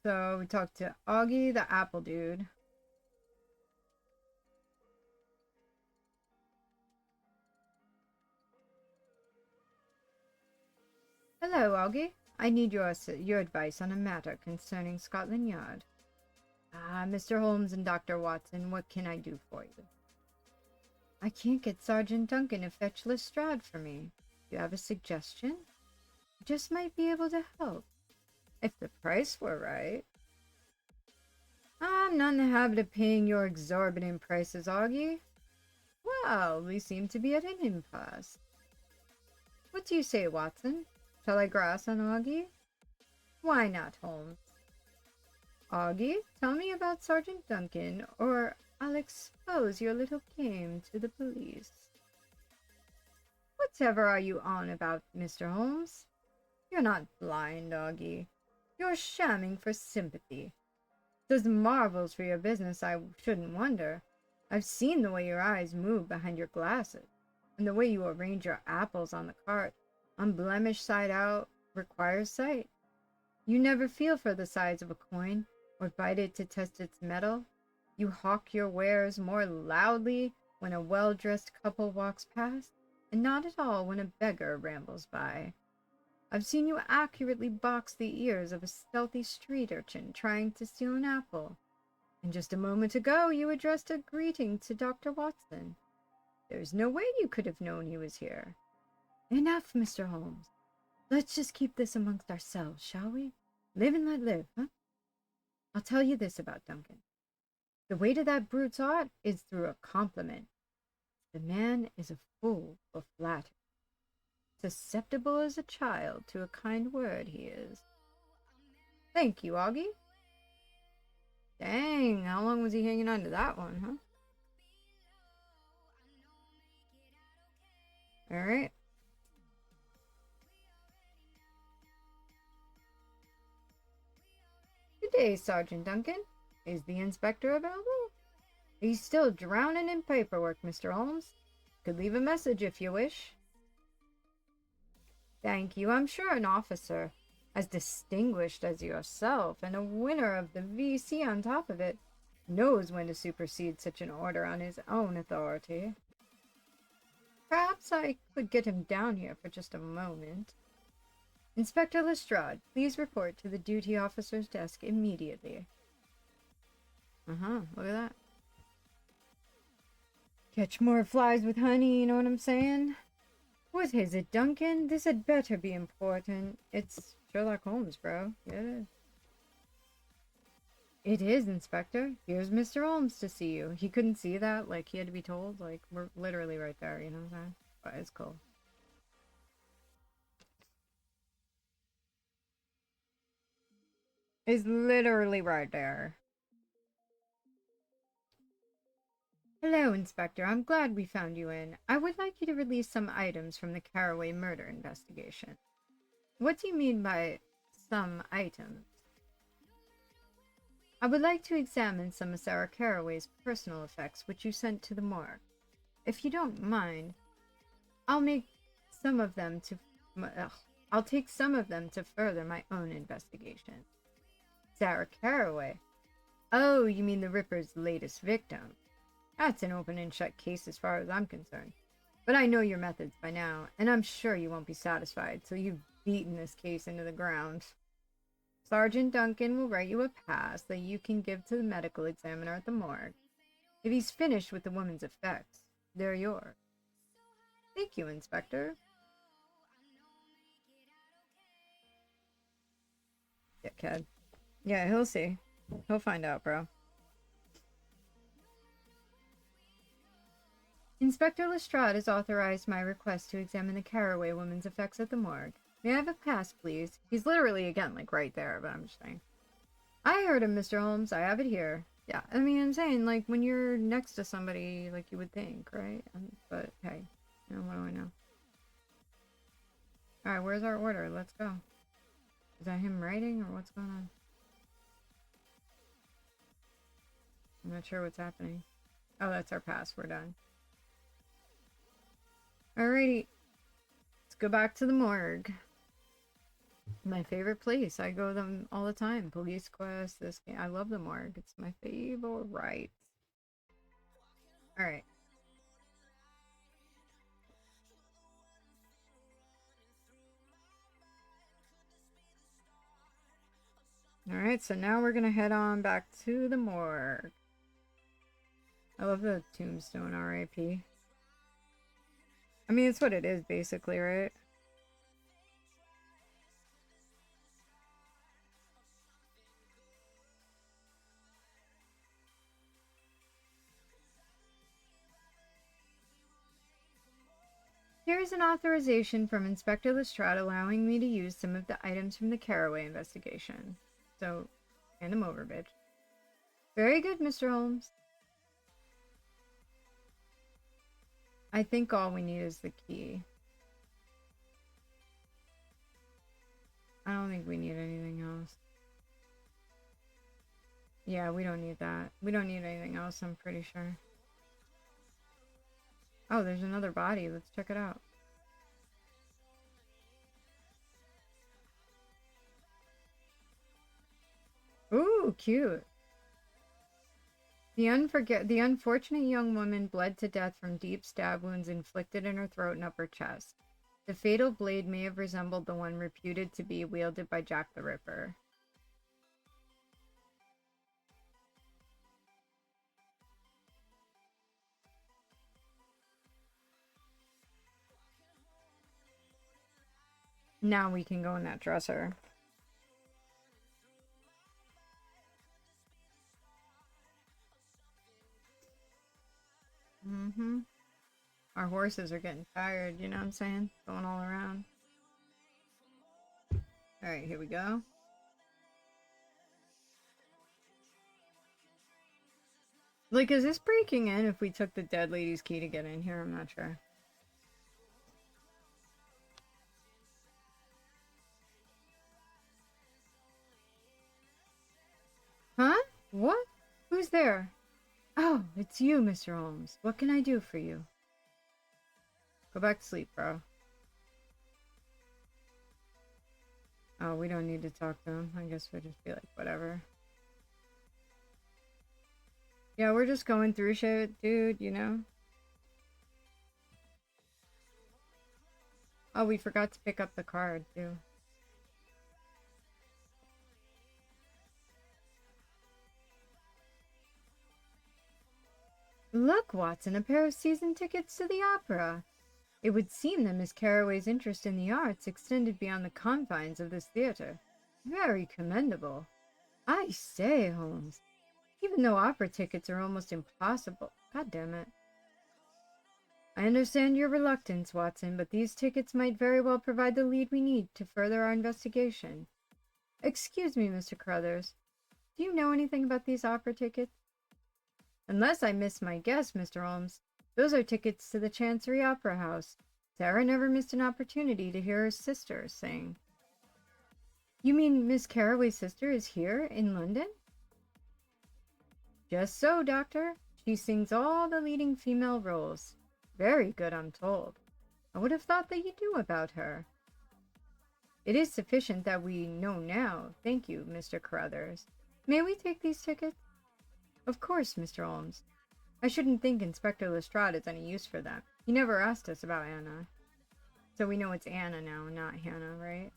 so we talked to Augie, the apple dude. Hello, Augie. I need your advice on a matter concerning Scotland Yard. Ah, Mr. Holmes and Dr. Watson, what can I do for you? I can't get Sergeant Duncan to fetch Lestrade for me. Do you have a suggestion? I just might be able to help. If the price were right. I'm not in the habit of paying your exorbitant prices, Augie. Well, we seem to be at an impasse. What do you say, Watson? Shall I grass on Augie? Why not, Holmes? Augie, tell me about Sergeant Duncan, or I'll expose your little game to the police. Whatever are you on about, Mr. Holmes? You're not blind, Augie. You're shamming for sympathy. Does marvels for your business, I shouldn't wonder. I've seen the way your eyes move behind your glasses, and the way you arrange your apples on the cart. Unblemished side out requires sight. You never feel for the size of a coin, or bite it to test its metal. You hawk your wares more loudly when a well-dressed couple walks past, and not at all when a beggar rambles by. I've seen you accurately box the ears of a stealthy street urchin trying to steal an apple. And just a moment ago you addressed a greeting to Dr. Watson. There's no way you could have known he was here. Enough, Mr. Holmes. Let's just keep this amongst ourselves, shall we? Live and let live, huh? I'll tell you this about Duncan. The way to that brute's heart is through a compliment. The man is a fool for flattery. Susceptible as a child to a kind word he is. Thank you, Augie. Dang, how long was he hanging on to that one, huh? Alright. Good day, Sergeant Duncan. Is the inspector available? He's still drowning in paperwork, Mr. Holmes. Could leave a message if you wish. Thank you. I'm sure an officer as distinguished as yourself, and a winner of the VC on top of it, knows when to supersede such an order on his own authority. Perhaps I could get him down here for just a moment. Inspector Lestrade, please report to the duty officer's desk immediately. Look at that. Catch more flies with honey, you know what I'm saying? What is it, Duncan? This had better be important. It's Sherlock Holmes, bro. Yeah, it is. It is, Inspector. Here's Mr. Holmes to see you. He couldn't see that, like, he had to be told. Like, we're literally right there, you know what I'm saying? But it's cool. It's literally right there. Hello, Inspector. I'm glad we found you in. I would like you to release some items from the Caraway murder investigation. What do you mean by some items? I would like to examine some of Sarah Caraway's personal effects which you sent to the morgue. If you don't mind, I'll take some of them to further my own investigation. Sarah Caraway? Oh, you mean the Ripper's latest victim. That's an open and shut case as far as I'm concerned. But I know your methods by now, and I'm sure you won't be satisfied till you've beaten this case into the ground. Sergeant Duncan will write you a pass that you can give to the medical examiner at the morgue. If he's finished with the woman's effects, they're yours. Thank you, Inspector. Dickhead. Yeah, he'll see. He'll find out, bro. Inspector Lestrade has authorized my request to examine the Caraway woman's effects at the morgue. May I have a pass, please? He's literally, again, like, right there, but I'm just saying. I heard him, Mr. Holmes. I have it here. Yeah, I mean, I'm saying, like, when you're next to somebody, like, you would think, right? But, hey, you know, what do I know? Alright, where's our order? Let's go. Is that him writing, or what's going on? I'm not sure what's happening. Oh, that's our pass. We're done. Alrighty. Let's go back to the morgue. My favorite place. I go them all the time. Police Quest, this game. I love the morgue. It's my favorite. Alright. Alright, so now we're gonna head on back to the morgue. I love the tombstone RIP. I mean, it's what it is, basically, right? Here is an authorization from Inspector Lestrade allowing me to use some of the items from the Caraway investigation. So, hand them over, bitch. Very good, Mr. Holmes. I think all we need is the key. I don't think we need anything else. Yeah, we don't need that. We don't need anything else, I'm pretty sure. Oh, there's another body. Let's check it out. Ooh, cute. The unfortunate young woman bled to death from deep stab wounds inflicted in her throat and upper chest. The fatal blade may have resembled the one reputed to be wielded by Jack the Ripper. Now we can go in that dresser. Mm-hmm. Our horses are getting tired, you know what I'm saying? Going all around. Alright, here we go. Like, is this breaking in if we took the dead lady's key to get in here? I'm not sure. Huh? What? Who's there? Oh, it's you, Mr. Holmes. What can I do for you? Go back to sleep, bro. Oh, we don't need to talk to him. I guess we'll just be like, whatever. Yeah, we're just going through shit, dude, you know? Oh, we forgot to pick up the card, too. Look, Watson, a pair of season tickets to the opera. It would seem that Miss Carraway's interest in the arts extended beyond the confines of this theater. Very commendable. I say, Holmes, even though opera tickets are almost impossible. God damn it. I understand your reluctance, Watson, but these tickets might very well provide the lead we need to further our investigation. Excuse me, Mr. Carruthers. Do you know anything about these opera tickets? Unless I miss my guess, Mr. Holmes, those are tickets to the Chancery Opera House. Sarah never missed an opportunity to hear her sister sing. You mean Miss Carraway's sister is here in London? Just so, Doctor. She sings all the leading female roles. Very good, I'm told. I would have thought that you knew about her. It is sufficient that we know now. Thank you, Mr. Carruthers. May we take these tickets? Of course, Mr. Holmes. I shouldn't think Inspector Lestrade is any use for them. He never asked us about Anna. So we know it's Anna now, not Hannah, right?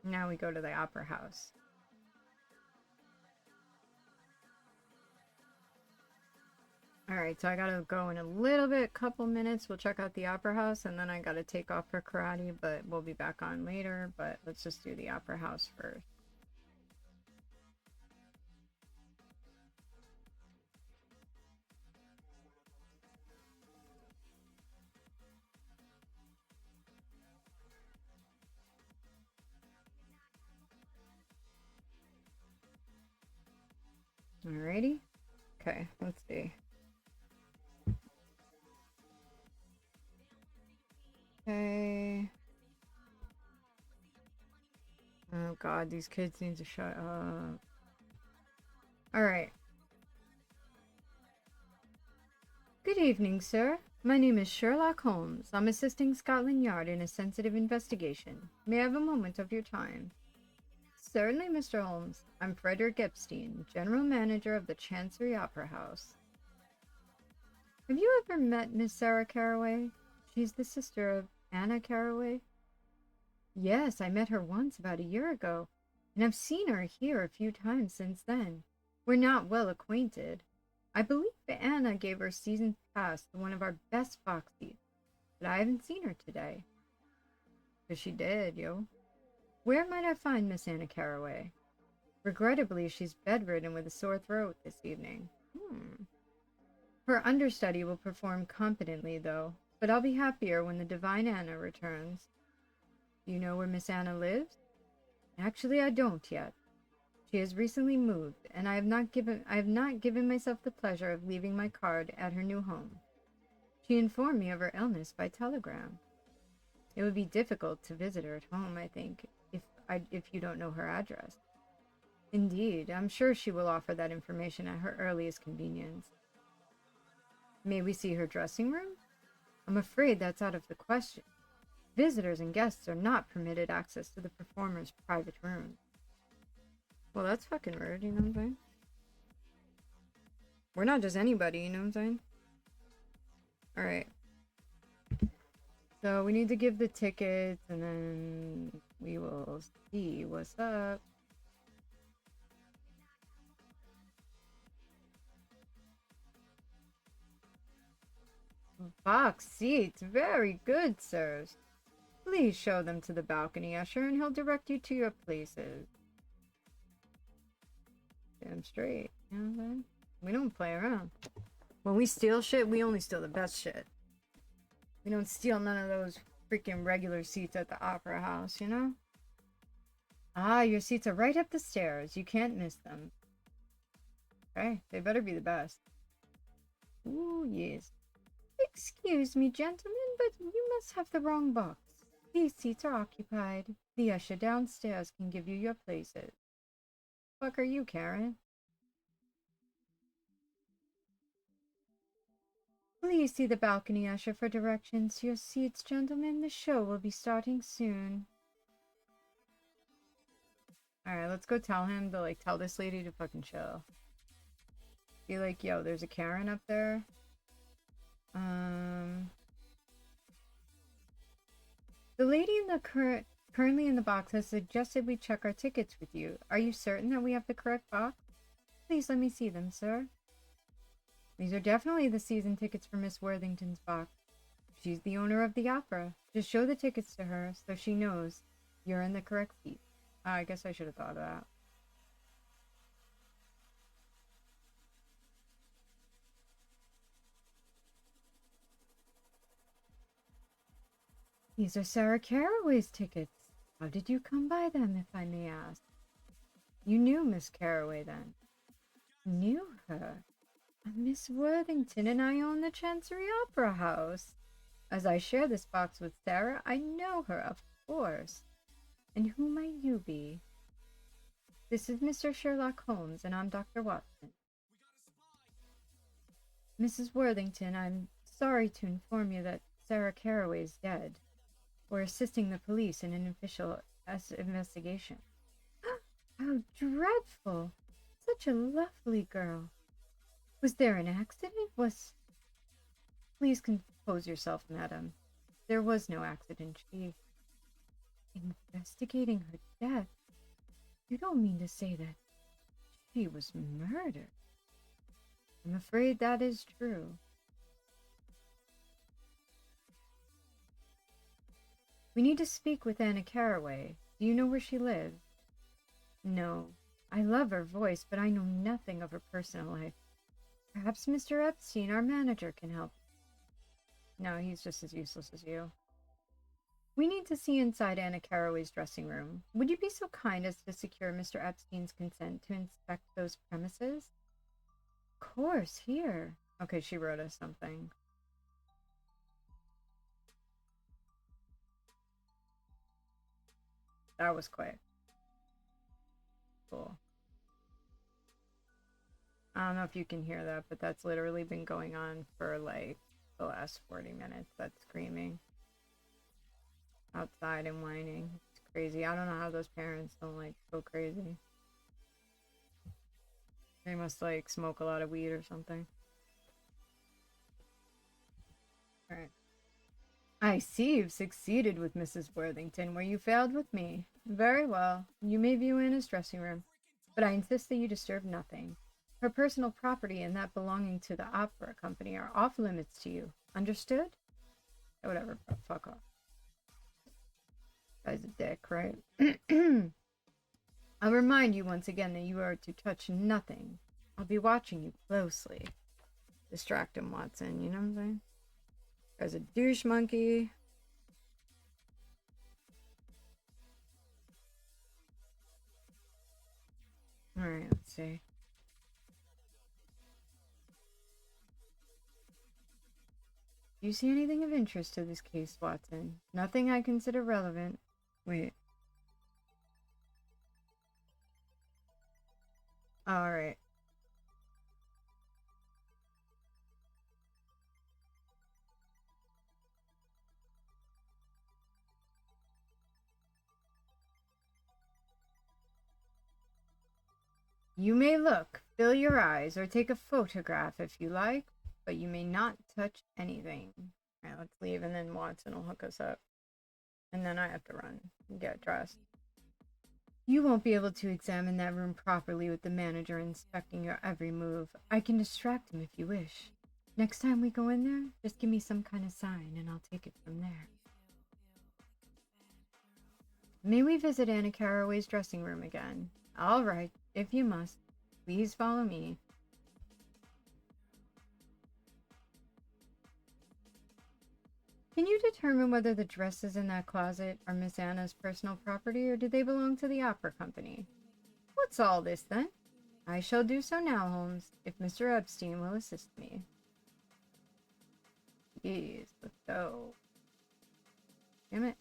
Now we go to the opera house. Alright, so I gotta go in a little bit, couple minutes. We'll check out the opera house, and then I gotta take off for karate, but we'll be back on later. But let's just do the opera house first. Alrighty. Okay, let's see. Okay. Oh god, these kids need to shut up. Alright. Good evening, sir. My name is Sherlock Holmes. I'm assisting Scotland Yard in a sensitive investigation. May I have a moment of your time? Certainly, Mr. Holmes. I'm Frederick Epstein, General Manager of the Chancery Opera House. Have you ever met Miss Sarah Carraway? She's the sister of Anna Carraway. Yes, I met her once about a year ago, and I've seen her here a few times since then. We're not well acquainted. I believe Anna gave her season pass to one of our best box seats, but I haven't seen her today. 'Cause she did, yo. Where might I find Miss Anna Carraway? Regrettably, she's bedridden with a sore throat this evening. Her understudy will perform competently, though, but I'll be happier when the divine Anna returns. Do you know where Miss Anna lives? Actually, I don't yet. She has recently moved, and I have not given myself the pleasure of leaving my card at her new home. She informed me of her illness by telegram. It would be difficult to visit her at home, I think, if you don't know her address. Indeed, I'm sure she will offer that information at her earliest convenience. May we see her dressing room? I'm afraid that's out of the question. Visitors and guests are not permitted access to the performer's private room. Well, that's fucking rude, you know what I'm saying? We're not just anybody, you know what I'm saying? Alright. So we need to give the tickets, and then we will see what's up. Box seats. Very good, sirs. Please show them to the balcony usher and he'll direct you to your places. Damn straight. You know what I'm saying? We don't play around. When we steal shit, we only steal the best shit. We don't steal none of those freaking regular seats at the opera house, you know? Ah, your seats are right up the stairs. You can't miss them. Okay, they better be the best. Ooh, yes. Excuse me, gentlemen, but you must have the wrong box. These seats are occupied. The usher downstairs can give you your places. Fuck are you, Karen? Please see the balcony usher for directions to your seats, gentlemen. The show will be starting soon. Alright, let's go tell him to, like, tell this lady to fucking chill. Be like, yo, there's a Karen up there. The lady in the currently in the box has suggested we check our tickets with you. Are you certain that we have the correct box? Please let me see them, sir. These are definitely the season tickets for Miss Worthington's box. She's the owner of the opera. Just show the tickets to her so she knows you're in the correct seat. I guess I should have thought of that. These are Sarah Caraway's tickets. How did you come by them, if I may ask? You knew Miss Caraway, then? Knew her? Miss Worthington and I own the Chancery Opera House. As I share this box with Sarah, I know her, of course. And who might you be? This is Mr. Sherlock Holmes, and I'm Dr. Watson. Mrs. Worthington, I'm sorry to inform you that Sarah Caraway is dead. We're assisting the police in an official investigation. How dreadful! Such a lovely girl. Was there an accident? Please compose yourself, madam. There was no accident. She... Investigating her death? You don't mean to say that she was murdered? I'm afraid that is true. We need to speak with Anna Caraway. Do you know where she lives? No. I love her voice, but I know nothing of her personal life. Perhaps Mr. Epstein, our manager, can help. No, he's just as useless as you. We need to see inside Anna Caraway's dressing room. Would you be so kind as to secure Mr. Epstein's consent to inspect those premises? Of course, here. Okay, she wrote us something. That was quick. Cool. I don't know if you can hear that, but that's literally been going on for like the last 40 minutes. That screaming outside and whining. It's crazy. I don't know how those parents don't like go crazy. They must like smoke a lot of weed or something. Alright. I see you've succeeded with Mrs. Worthington where you failed with me. Very well. You may view Anna's dressing room, but I insist that you disturb nothing. Her personal property and that belonging to the opera company are off limits to you. Understood? Whatever. Fuck off. Guy's a dick, right? I'll remind you once again that you are to touch nothing. I'll be watching you closely. Distract him, Watson. You know what I'm saying? Guy's a douche monkey. Alright, let's see. Do you see anything of interest to this case, Watson? Nothing I consider relevant. Wait. Alright. You may look, fill your eyes, or take a photograph if you like, but you may not touch anything. Alright, let's leave, and then Watson will hook us up. And then I have to run and get dressed. You won't be able to examine that room properly with the manager inspecting your every move. I can distract him if you wish. Next time we go in there, just give me some kind of sign and I'll take it from there. May we visit Anna Carraway's dressing room again? All right, if you must. Please follow me. Can you determine whether the dresses in that closet are Miss Anna's personal property or do they belong to the opera company? What's all this, then? I shall do so now, Holmes, if Mr. Epstein will assist me. Jeez, let's go. Damn it.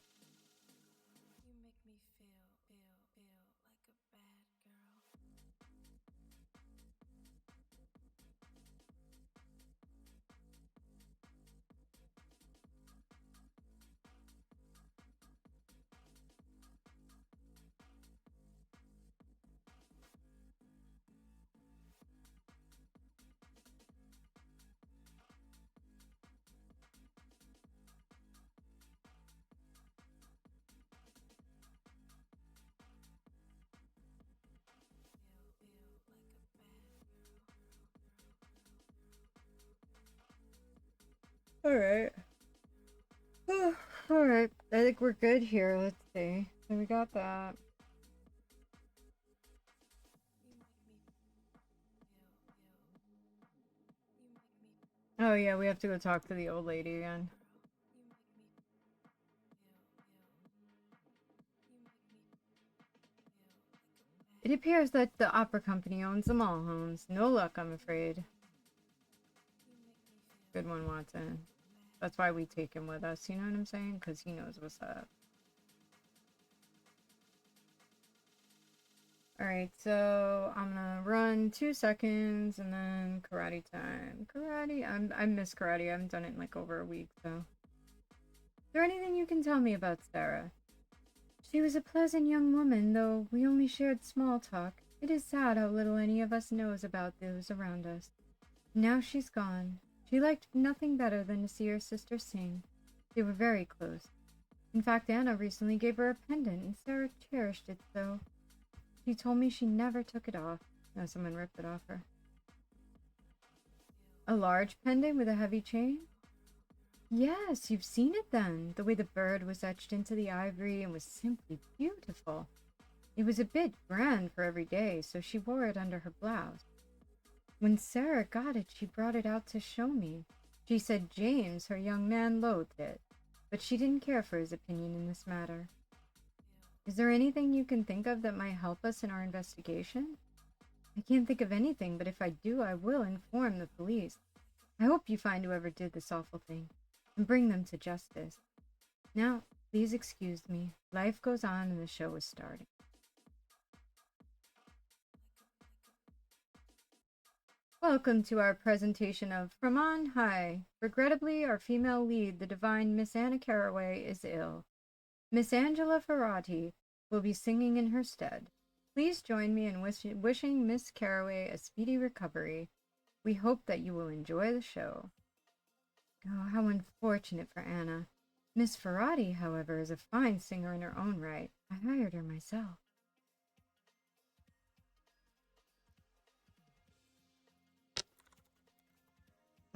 Alright. Alright, I think we're good here. Let's see. So we got that. Oh yeah, we have to go talk to the old lady again. It appears that the opera company owns them all, Holmes. No luck, I'm afraid. Good one, Watson. That's why we take him with us, you know what I'm saying? Because he knows what's up. Alright, so I'm gonna run 2 seconds and then karate time. Karate? I miss karate. I haven't done it in like over a week, so. Is there anything you can tell me about Sarah? She was a pleasant young woman, though we only shared small talk. It is sad how little any of us knows about those around us. Now she's gone. She liked nothing better than to see her sister sing. They were very close. In fact, Anna recently gave her a pendant, and Sarah cherished it so. She told me she never took it off. No, someone ripped it off her. A large pendant with a heavy chain? Yes, you've seen it then. The way the bird was etched into the ivory and was simply beautiful. It was a bit grand for every day, so she wore it under her blouse. When Sarah got it, she brought it out to show me. She said James, her young man, loathed it, but she didn't care for his opinion in this matter. Is there anything you can think of that might help us in our investigation? I can't think of anything, but if I do, I will inform the police. I hope you find whoever did this awful thing and bring them to justice. Now, please excuse me. Life goes on and the show is starting. Welcome to our presentation of From On High. Regrettably, our female lead, the divine Miss Anna Carraway, is ill. Miss Angela Ferrati will be singing in her stead. Please join me in wishing Miss Carraway a speedy recovery. We hope that you will enjoy the show. Oh, how unfortunate for Anna. Miss Ferrati, however, is a fine singer in her own right. I hired her myself.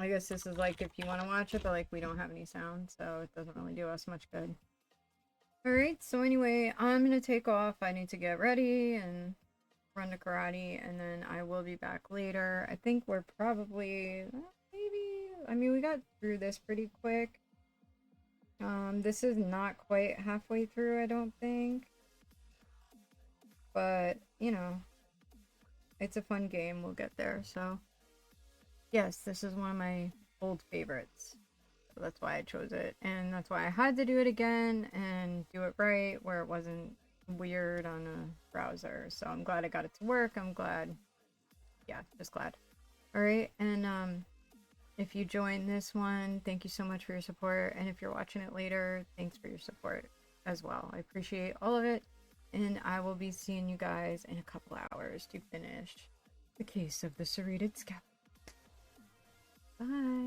I guess this is like if you want to watch it, but like we don't have any sound, so it doesn't really do us much good. Alright, so anyway, I'm gonna take off. I need to get ready and run to karate, and then I will be back later. I think we're probably, maybe, I mean, we got through this pretty quick. This is not quite halfway through, I don't think. But, you know, it's a fun game. We'll get there, so. Yes, this is one of my old favorites. So that's why I chose it. And that's why I had to do it again and do it right where it wasn't weird on a browser. So I'm glad I got it to work. I'm glad. Yeah, just glad. Alright, and if you joined this one, thank you so much for your support. And if you're watching it later, thanks for your support as well. I appreciate all of it. And I will be seeing you guys in a couple hours to finish the case of the Serrated Scalpel. Bye.